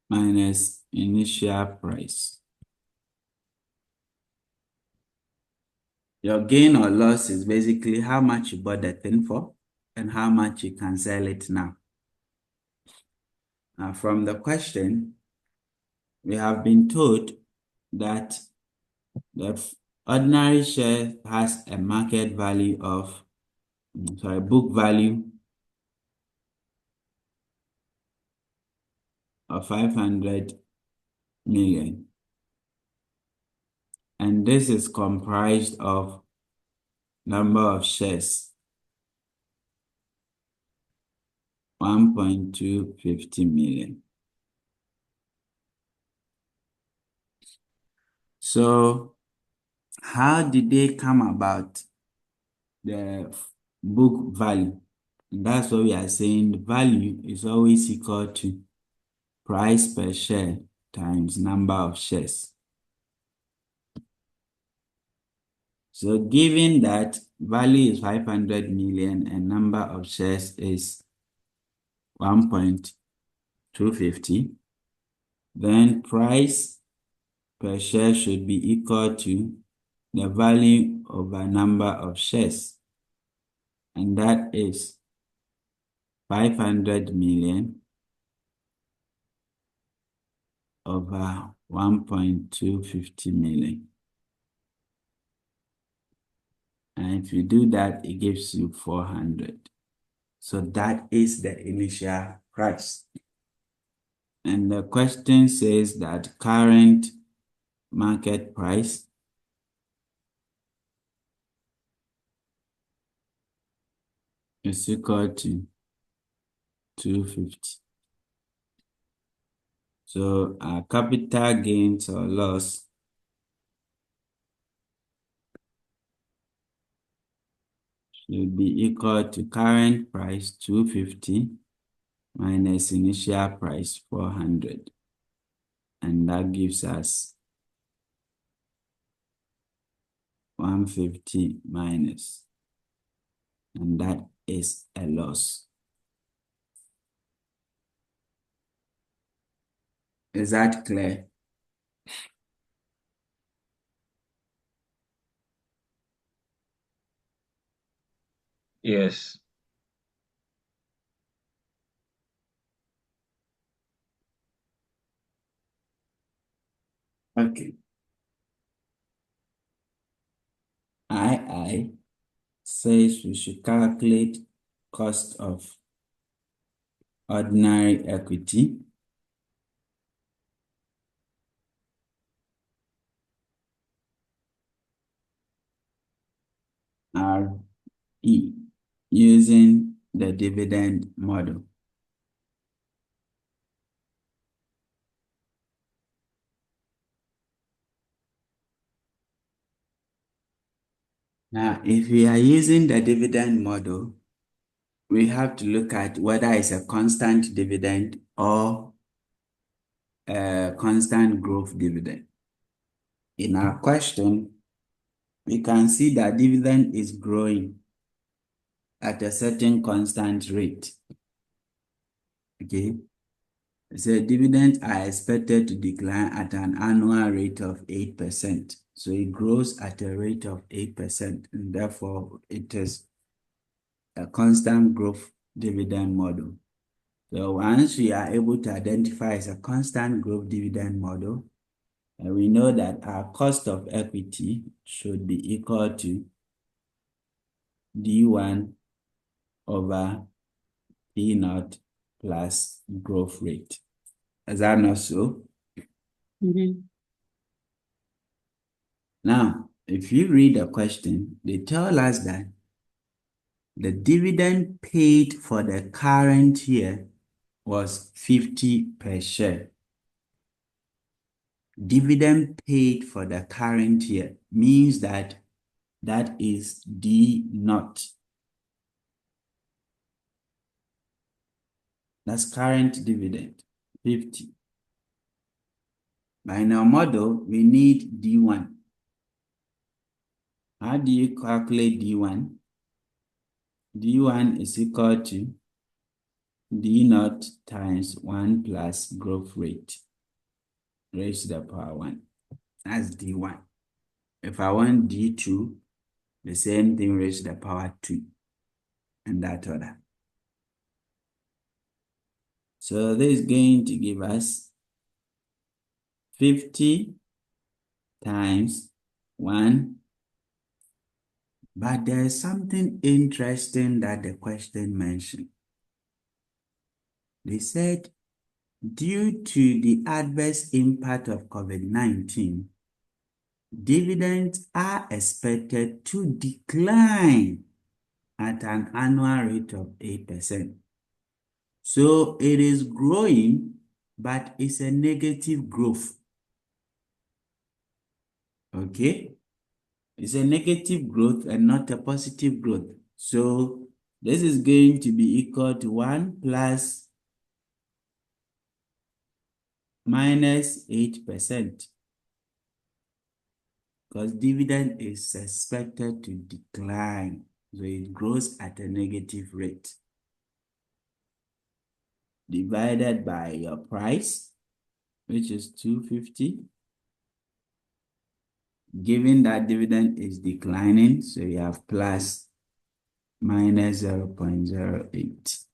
minus initial price. Your gain or loss is basically how much you bought the thing for and how much you can sell it now. Now, from the question, we have been told that the ordinary share has a market value of, book value of 500 million. And this is comprised of number of shares, 1.250 million. So How did they come about the book value? And that's what we are saying. The value is always equal to price per share times number of shares. So given that value is 500 million and number of shares is 1.250, then price per share should be equal to the value over number of shares. And that is 500 million over 1.250 million. And if you do that, it gives you 400. So that is the initial price. And the question says that current market price is equal to 250. So our capital gains or loss should be equal to current price 250 minus initial price 400. And that gives us 150 minus. And that is a loss. Is that clear? Yes. Okay. II says we should calculate cost of ordinary equity RE using the dividend model. Now, if we are using the dividend model, we have to look at whether it's a constant dividend or a constant growth dividend. In our question, we can see that dividend is growing at a certain constant rate. Okay. So dividends are expected to decline at an annual rate of 8%. So it grows at a rate of 8%, and therefore it is a constant growth dividend model. So once we are able to identify as a constant growth dividend model, and we know that our cost of equity should be equal to D1 over P0 plus growth rate. Is that not so? Mhm. Now, if you read the question, they tell us that the dividend paid for the current year was 50 per share. Dividend paid for the current year means that that is D0. That's current dividend, 50. By our model, we need D1. How do you calculate D1? D1 is equal to D0 times 1 plus growth rate raised to the power 1. That's D1. If I want D2, the same thing raised to the power 2, and that order. So this is going to give us 50 times 1. But there's something interesting that the question mentioned. They said, due to the adverse impact of COVID-19, dividends are expected to decline at an annual rate of 8%. So it is growing, but it's a negative growth. Okay? It's a negative growth and not a positive growth. So this is going to be equal to 1 plus minus 8%. Because dividend is expected to decline. So it grows at a negative rate. Divided by your price, which is 250. Given that dividend is declining, so you have plus minus 0.08.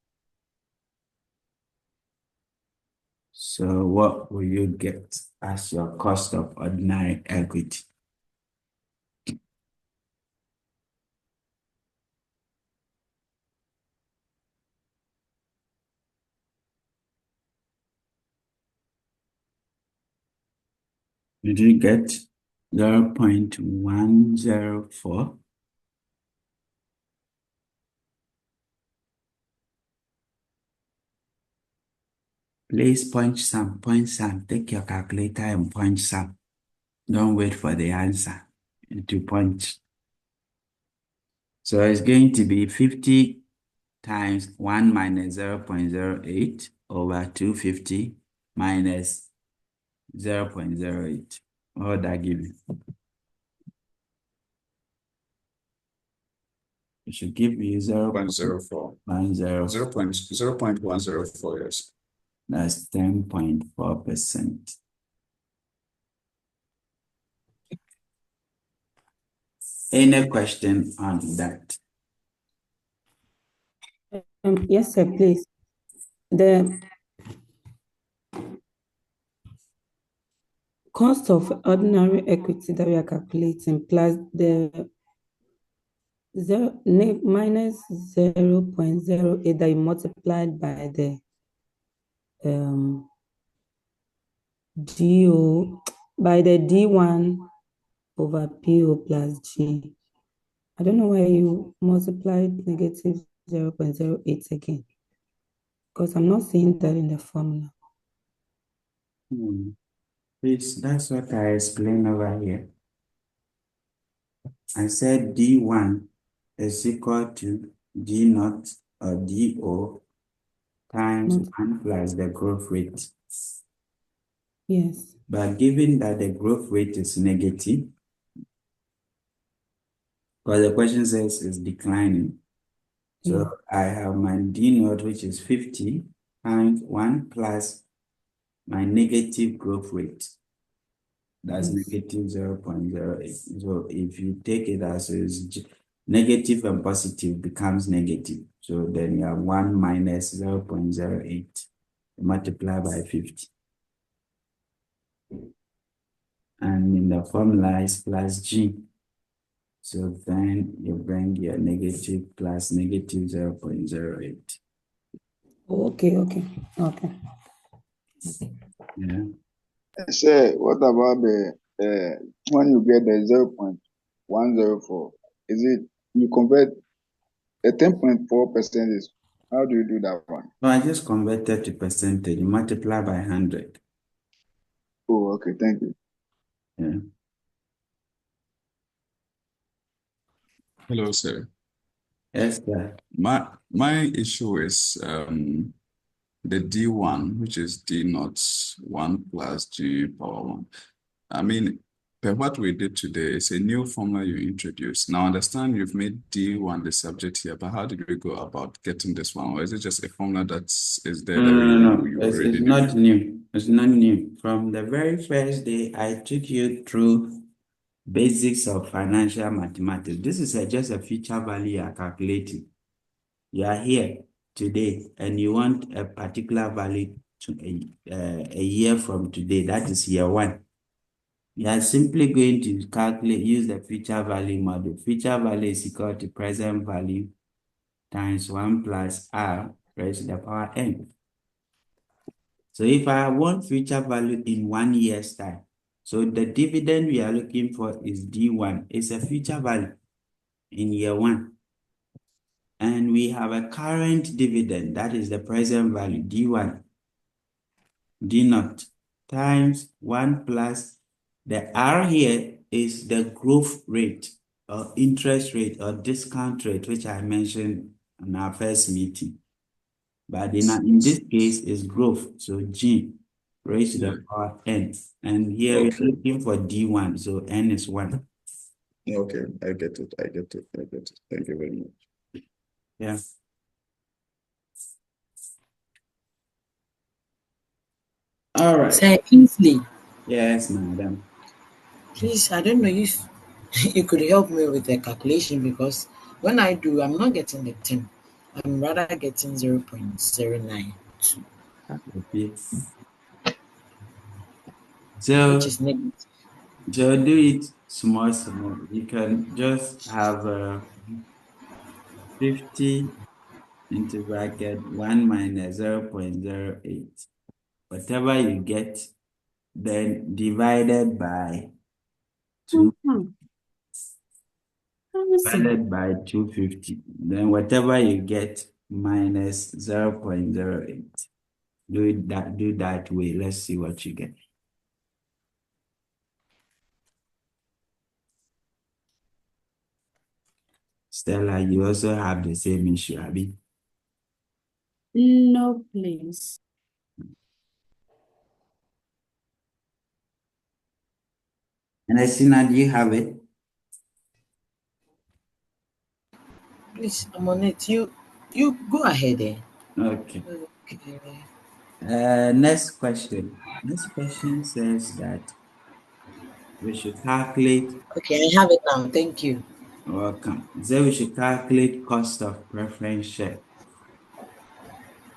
So what will you get as your cost of ordinary equity? Did you get 0.104? Please punch some, take your calculator and punch some. Don't wait for the answer to punch. So it's going to be 50 times 1 minus 0.08 over 250 minus 0.08. What would that give you? It should give you 0.04. 0.104, yes. That's 10.4%. Any question on that? Yes, sir, please. The cost of ordinary equity that we are calculating plus the minus 0.08 that you multiplied by the D1 over PO plus G. I don't know why you multiplied negative 0.08 again, because I'm not seeing that in the formula. Please, that's what I explained over here. I said D1 is equal to D0 or DO times 1 plus the growth rate. Yes. But given that the growth rate is negative, because the question says it's declining, so I have my D0, which is 50 times 1 plus my negative growth rate. That's negative 0.08. So if you take it as is, negative and positive becomes negative. So then you have 1 minus 0.08 multiplied by 50. And in the formula is plus G. So then you bring your negative plus negative 0.08. Okay. Yeah. Say, what about the when you get the 0.104? Is it you convert the 10.4% is how do you do that one? No, I just converted to percentage, multiply by 100. Oh, okay, thank you. Yeah. Hello, sir. Yes, sir. My issue is the D1, which is D0 1 plus G power 1. I mean, per what we did today, it's a new formula you introduced. Now, I understand you've made D1 the subject here, but how did we go about getting this one? Or is it just a formula that is there that No. you It's already knew? not new. It's not new. From the very first day, I took you through basics of financial mathematics. This is just a future value you are calculating. You are here today and you want a particular value to a year from today. That is year 1. You are simply going to calculate, use the future value model. Future value is equal to present value times 1 plus R raised to the power n. So if I want future value in 1 year's time, so the dividend we are looking for is D1. It's a future value in year 1. And we have a current dividend, that is the present value, D1, D0, times 1 plus the R here is the growth rate. or interest rate or discount rate, which I mentioned in our first meeting. But in this case, it's growth. So G raised to the power n. And here we're looking for D1. So n is 1. Okay, I get it. I get it. I get it. Thank you very much. Yeah. All right. Sir Kingsley, Yes, madam. please, I don't know if you could help me with the calculation because when I do, I'm not getting the 10. I'm rather getting 0.092, Okay. which So, is negative. so do it small. You can just have 50 into bracket 1 minus 0.08. Whatever you get, then divided by 2. Divided by 250. Then whatever you get minus 0.08. Do that way. Let's see what you get. Stella, you also have the same issue, Abby. No, please. And I see now, do you have it? Please, I'm on it. You go ahead there. Okay. Okay. Next question. Next question says that we should calculate. Okay, I have it now. Thank you. Welcome. So we should calculate cost of preference share.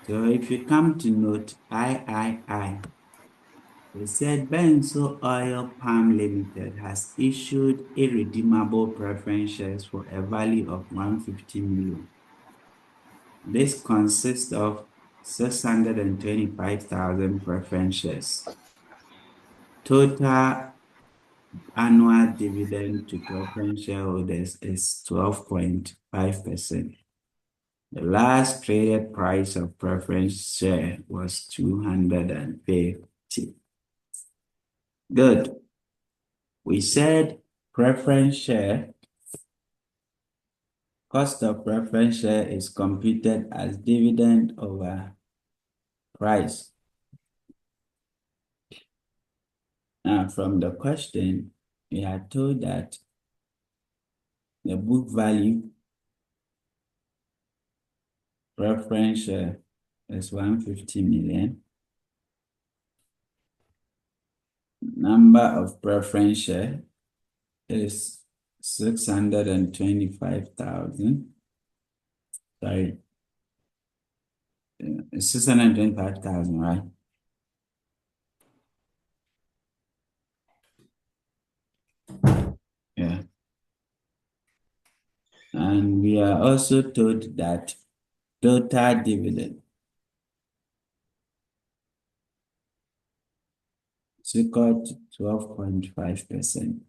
So if you come to note III, we said Benzo Oil Palm Limited has issued irredeemable preference shares for a value of 150 million. This consists of 625,000 preference shares. Total annual dividend to preference shareholders is 12.5%. The last traded price of preference share was 250. Good. We said preference share, cost of preference share is computed as dividend over price. Now, from the question, we are told that the book value preference share is 150 million. Number of preference share is 625,000. Sorry. It's 625,000, right? Yeah. And we are also told that total dividend is equal to 12.5%.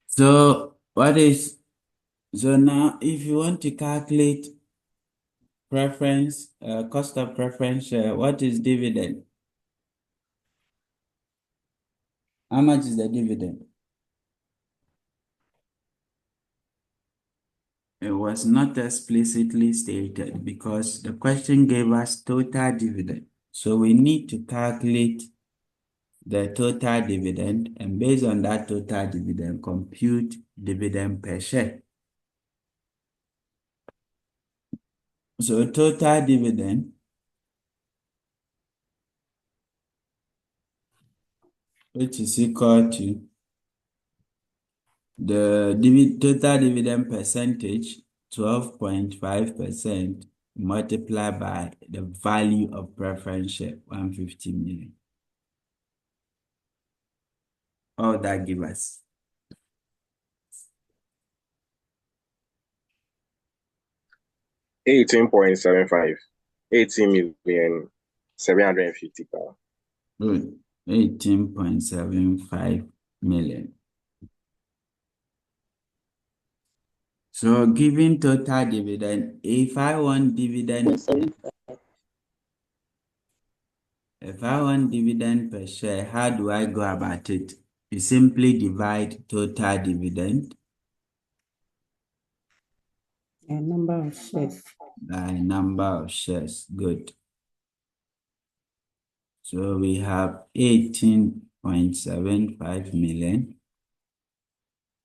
So now if you want to calculate preference, cost of preference share, what is dividend? How much is the dividend? It was not explicitly stated because the question gave us total dividend. So we need to calculate the total dividend, and based on that total dividend, compute dividend per share. So total dividend, which is equal to the total dividend percentage, 12.5%, multiplied by the value of preference share, 150 million. All that give us 18.75. 18,750,000. good, 18.75 million. So giving total dividend, if I want dividend, if I want dividend per share, how do I go about it? You simply divide total dividend Number of shares. by number of shares. Good. So we have 18.75 million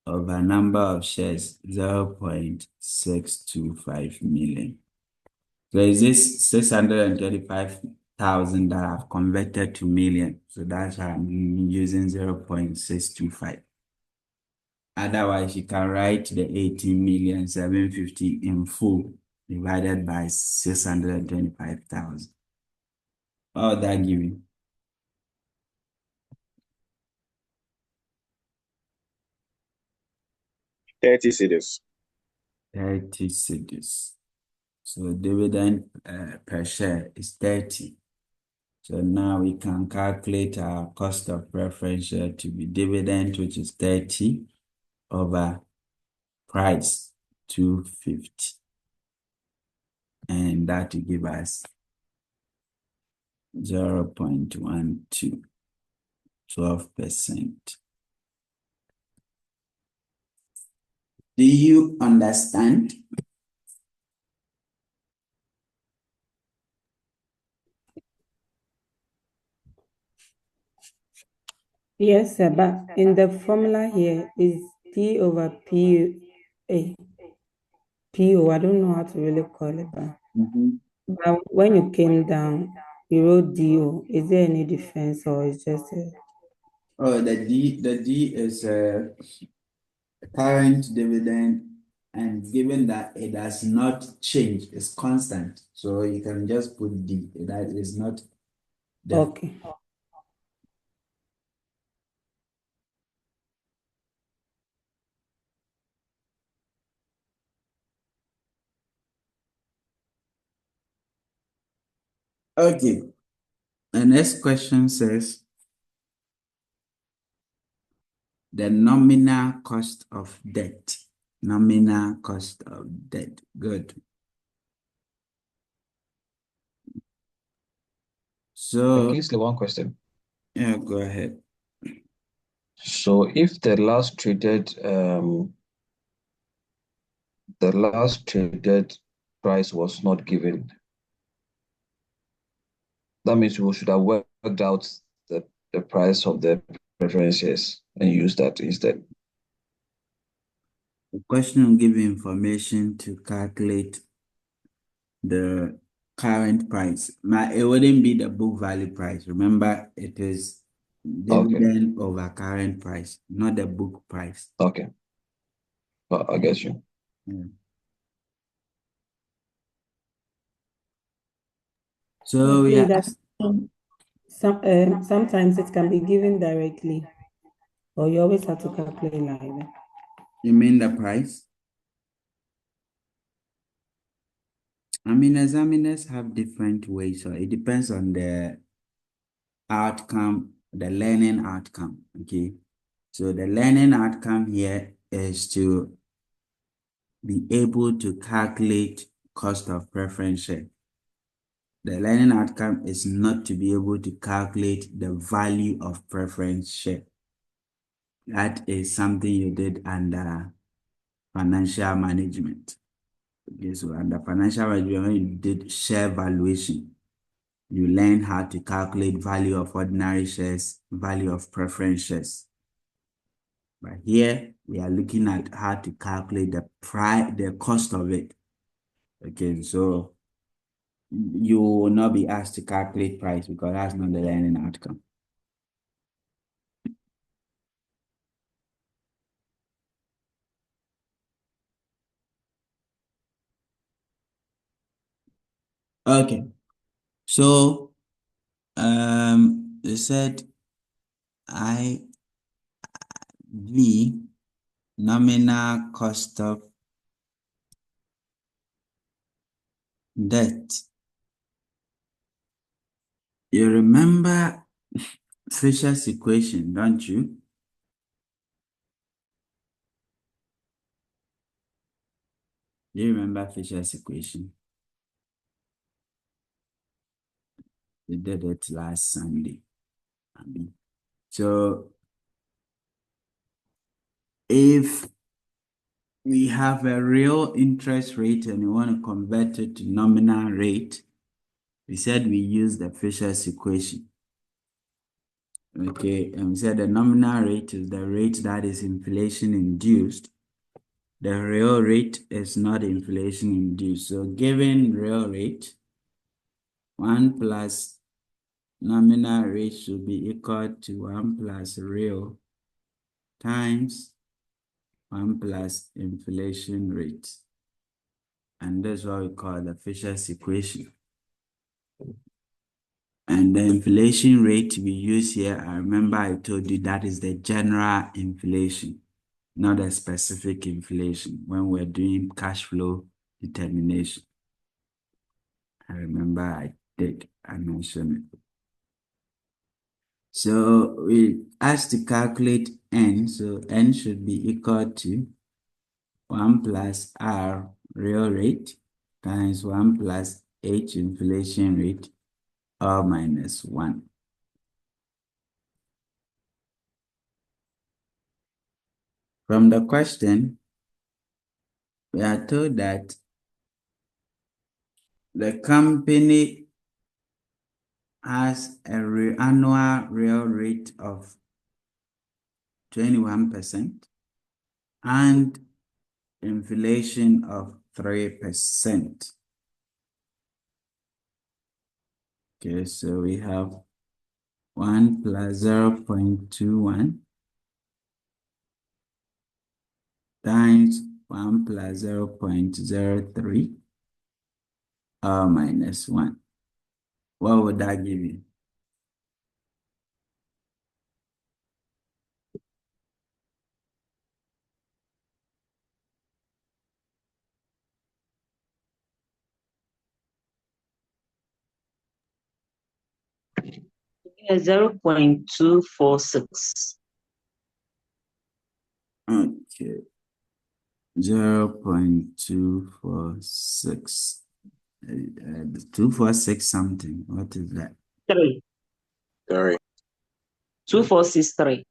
over number of shares, 0.625 million. So is this 635,000 that I've converted to million? So that's why I'm using 0.625. Otherwise, you can write the 18,750,000 in full divided by 625,000. What would that give you? 30 cedis. 30 cedis. So dividend per share is 30. So now we can calculate our cost of preference share to be dividend, which is 30 over price 250. And that will give us 0.12, 12%. Do you understand? Yes, sir, but in the formula here is D over P, PO. I don't know how to really call it, but, but when you came down, you wrote DO. Is there any difference or is just Oh, the D is current dividend, and given that it does not change, it's constant. So you can just put D. That is not the okay? Okay. The next question says the nominal cost of debt. Nominal cost of debt. Good. So, Kingsley, one question. yeah, go ahead. So if the last traded price was not given, that means we should have worked out the price of the preferences and use that instead. The question will give you information to calculate the current price. It wouldn't be the book value price. Remember, it is dividend over current price, not the book price. Okay. Well, I get you. Yeah. So Please, yeah, that's sometimes it can be given directly, or you always have to calculate like that. you mean the price? I mean, examiners have different ways, so it depends on the outcome, the learning outcome. Okay, so the learning outcome here is to be able to calculate cost of preference share. The learning outcome is not to be able to calculate the value of preference share. That is something you did under financial management. Okay, so under financial management, when you did share valuation, you learn how to calculate value of ordinary shares, value of preference shares. But here we are looking at how to calculate the cost of it. Okay, so you will not be asked to calculate price because that's not the learning outcome. Okay, so they said IV nominal cost of debt. You remember Fisher's equation, don't you? Do you remember Fisher's equation? We did it last Sunday. So if we have a real interest rate and we want to convert it to nominal rate, we said we use the Fisher's equation. Okay, and we said the nominal rate is the rate that is inflation induced. The real rate is not inflation induced. So given real rate, 1 plus nominal rate should be equal to 1 plus real times 1 plus inflation rate. And that's what we call the Fisher's equation. And the inflation rate we use here, I remember I told you that is the general inflation, not a specific inflation when we're doing cash flow determination. I remember I mentioned it. So we asked to calculate N, so N should be equal to 1 plus R real rate times 1 plus H inflation rate, or minus 1. From the question, we are told that the company has a annual real rate of 21% and inflation of 3%. Okay, so we have 1 plus 0.21 times 1 plus 0.03 or minus 1. What would that give you? Yeah, 0.246. Okay. 0.246. 246 something. What is that? 3. 2463.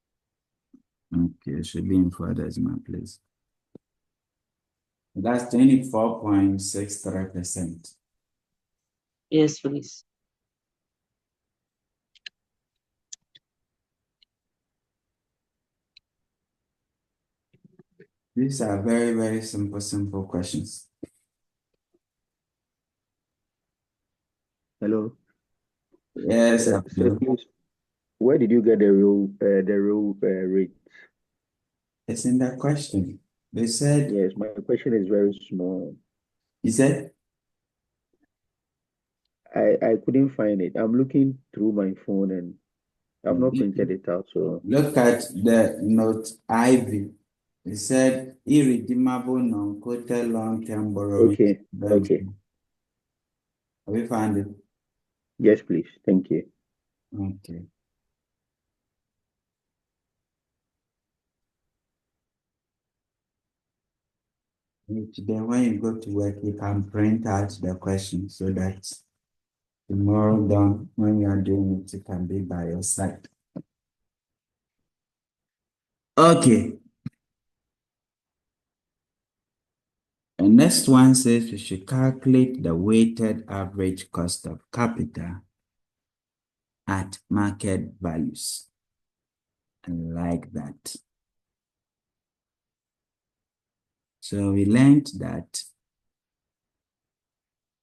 Okay, it should be in 4 decimal place. That's 24.63%. Yes, please. These are very, very simple questions. Hello. Yes, So please, where did you get the real rate? it's in that question. They said. Yes, my question is very small. You said? I couldn't find it. I'm looking through my phone and I've not printed it out. So Look at the note IV. It said irredeemable non-quoted long-term borrowing. okay. Okay. Have you found it? Yes, please. Thank you. Okay. Today, when you go to work, you can print out the question so that tomorrow dawn, when you are doing it, it can be by your side. Okay. The next one says we should calculate the weighted average cost of capital at market values. I like that. So we learned that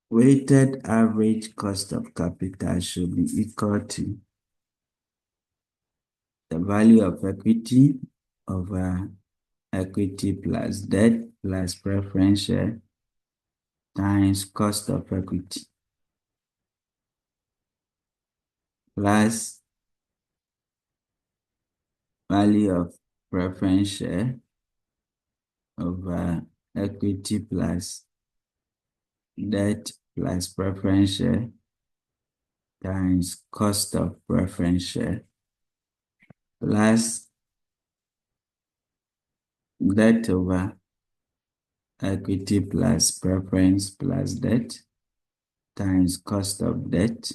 weighted average cost of capital should be equal to the value of equity over equity plus debt plus preference share times cost of equity plus value of preference share over equity plus debt plus preference share times cost of preference share plus debt over equity plus preference plus debt times cost of debt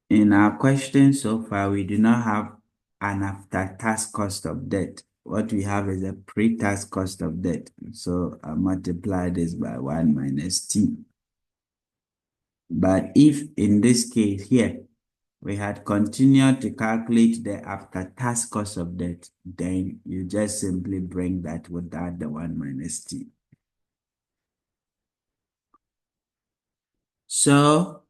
In our question so far, we do not have an after-tax cost of debt. What we have is a pre-tax cost of debt. So I multiply this by 1 minus t. But if in this case here, we had continued to calculate the after-tax cost of debt, then you just simply bring that without the 1 minus t. So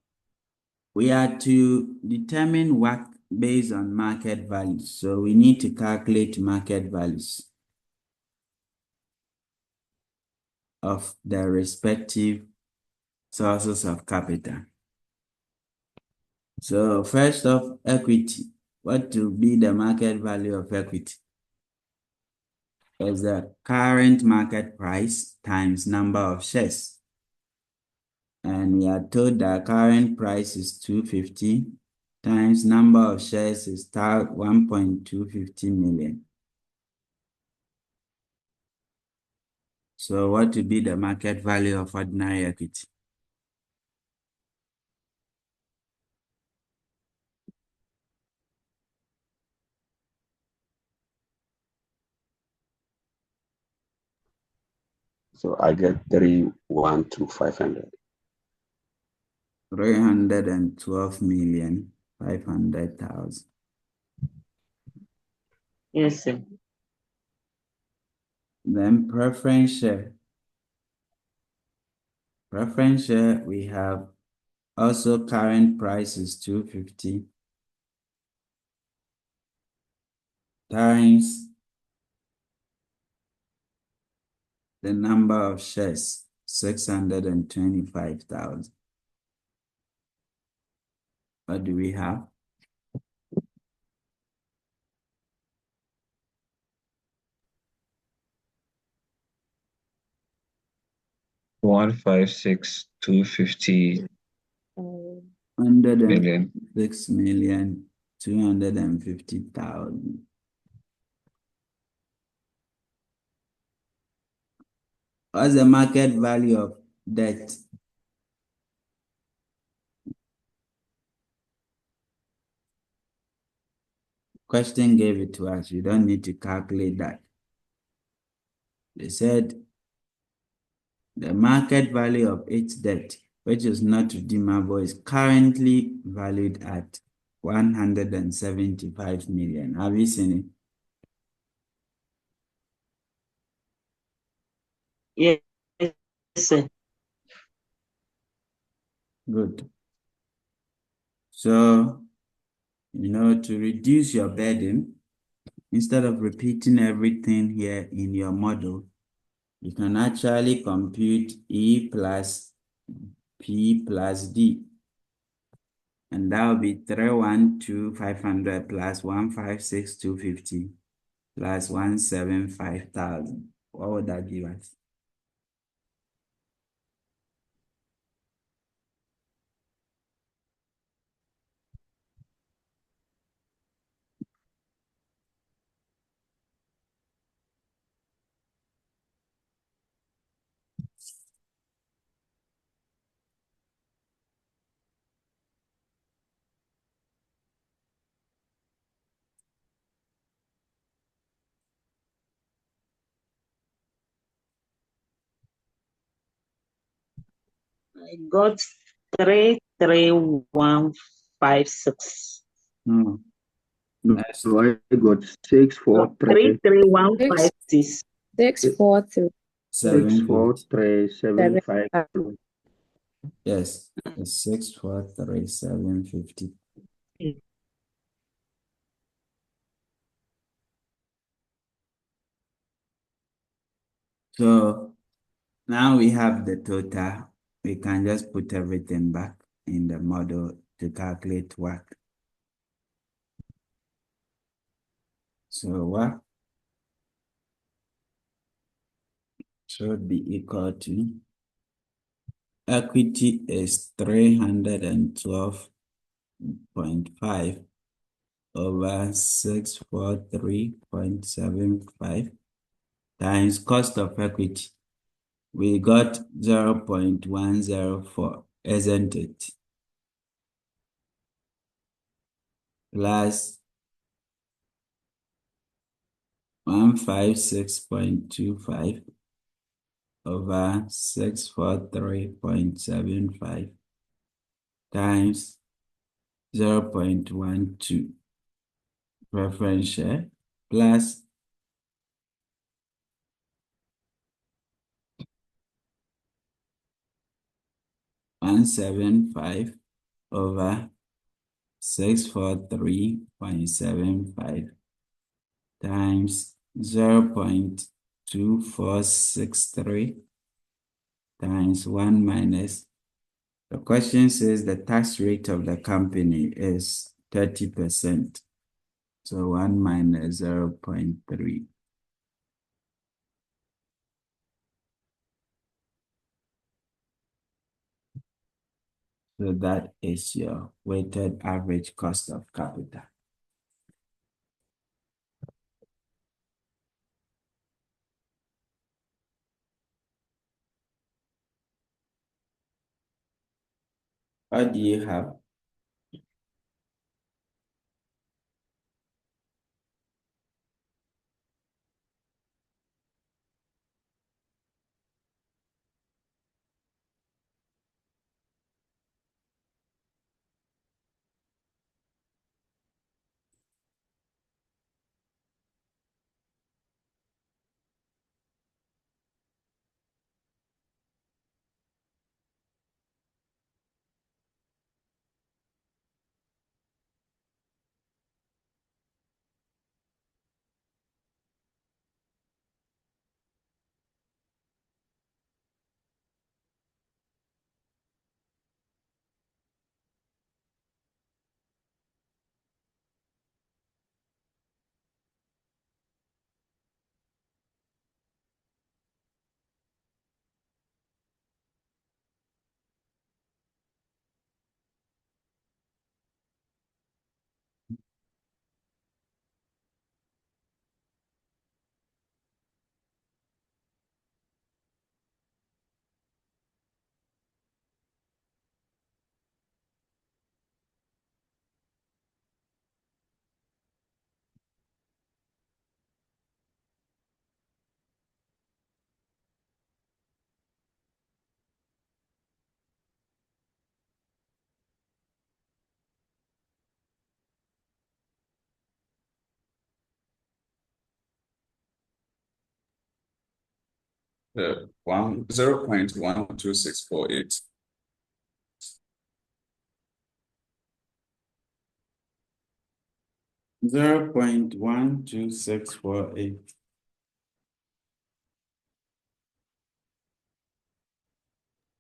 we are to determine WACC based on market values. So we need to calculate market values of the respective sources of capital. So first off, equity. What will be the market value of equity? Is the current market price times number of shares. And we are told that current price is 250 times number of shares is 1.250 million. So what will be the market value of ordinary equity? So I get 312,500. 312,500,000. Yes, sir. Then preference share. Preference share, we have also current price is 250 times the number of shares, 625,000. What do we have? One five six 250 million. 106,250,000. What's the market value of debt? Question gave it to us. You don't need to calculate that. They said the market value of its debt, which is not redeemable, is currently valued at 175 million. Have you seen Yes, sir. Good. So, to reduce your burden, instead of repeating everything here in your model, you can actually compute E plus P plus D. And that will be 312,500 plus 156,250 plus 175,000. What would that give us? I got 33156. No. So I got 643. 33156. 643. 643,752. Yes, it's 643,750. So now we have the total. We can just put everything back in the model to calculate WACC. So WACC should be equal to equity is 312.5 over 643.75 times cost of equity. We got 0.104, isn't it? plus 156.25 over 643.75 times 0.12 preference share plus 175 over 643.75 times 0.2463 times 1 minus. The question says the tax rate of the company is 30%. So 1 minus 0.3. So that is your weighted average cost of capital. What do you have? The 0.12648. Zero point 12648.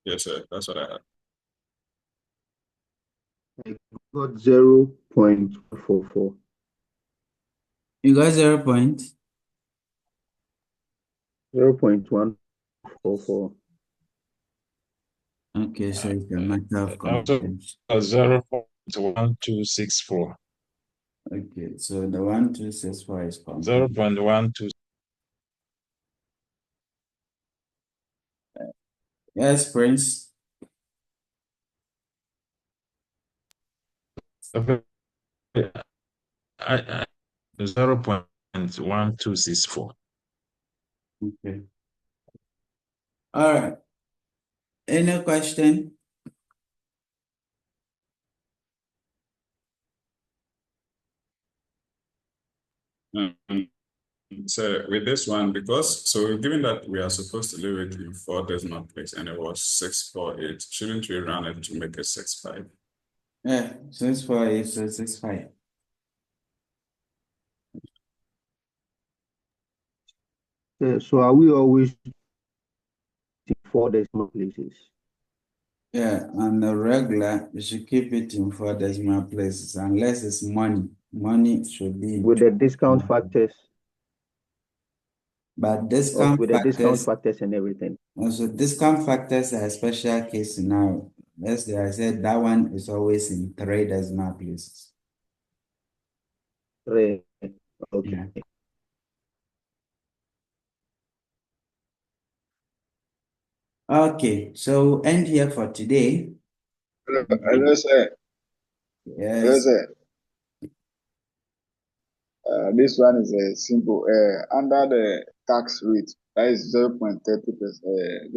Yes, sir. That's what I had. I got 0.44. You got 0 point? 0.144. Okay, so it's a matter of Also, competition. 0.1264. Okay, so the 1264 is complete. 0.12. Yes, Prince. I 0.1264. Okay. All right. Any question? So with this one, given that we are supposed to leave it in 4 decimal place and it was 648, shouldn't we round it to make it 65? Yeah, 648, so 65. So are we always in 4 decimal places? Yeah, on the regular, you should keep it in 4 decimal places unless it's money. Money should be in With the discount factors but discount with the discount factors, factors and everything. also discount factors are a special case scenario. Yesterday I said that one is always in 3 decimal places. Right. Okay. Yeah. Okay, so end here for today. Hello, sir. Hello, Yes. sir. This one is simple. Under the tax rate, that is 0.30%.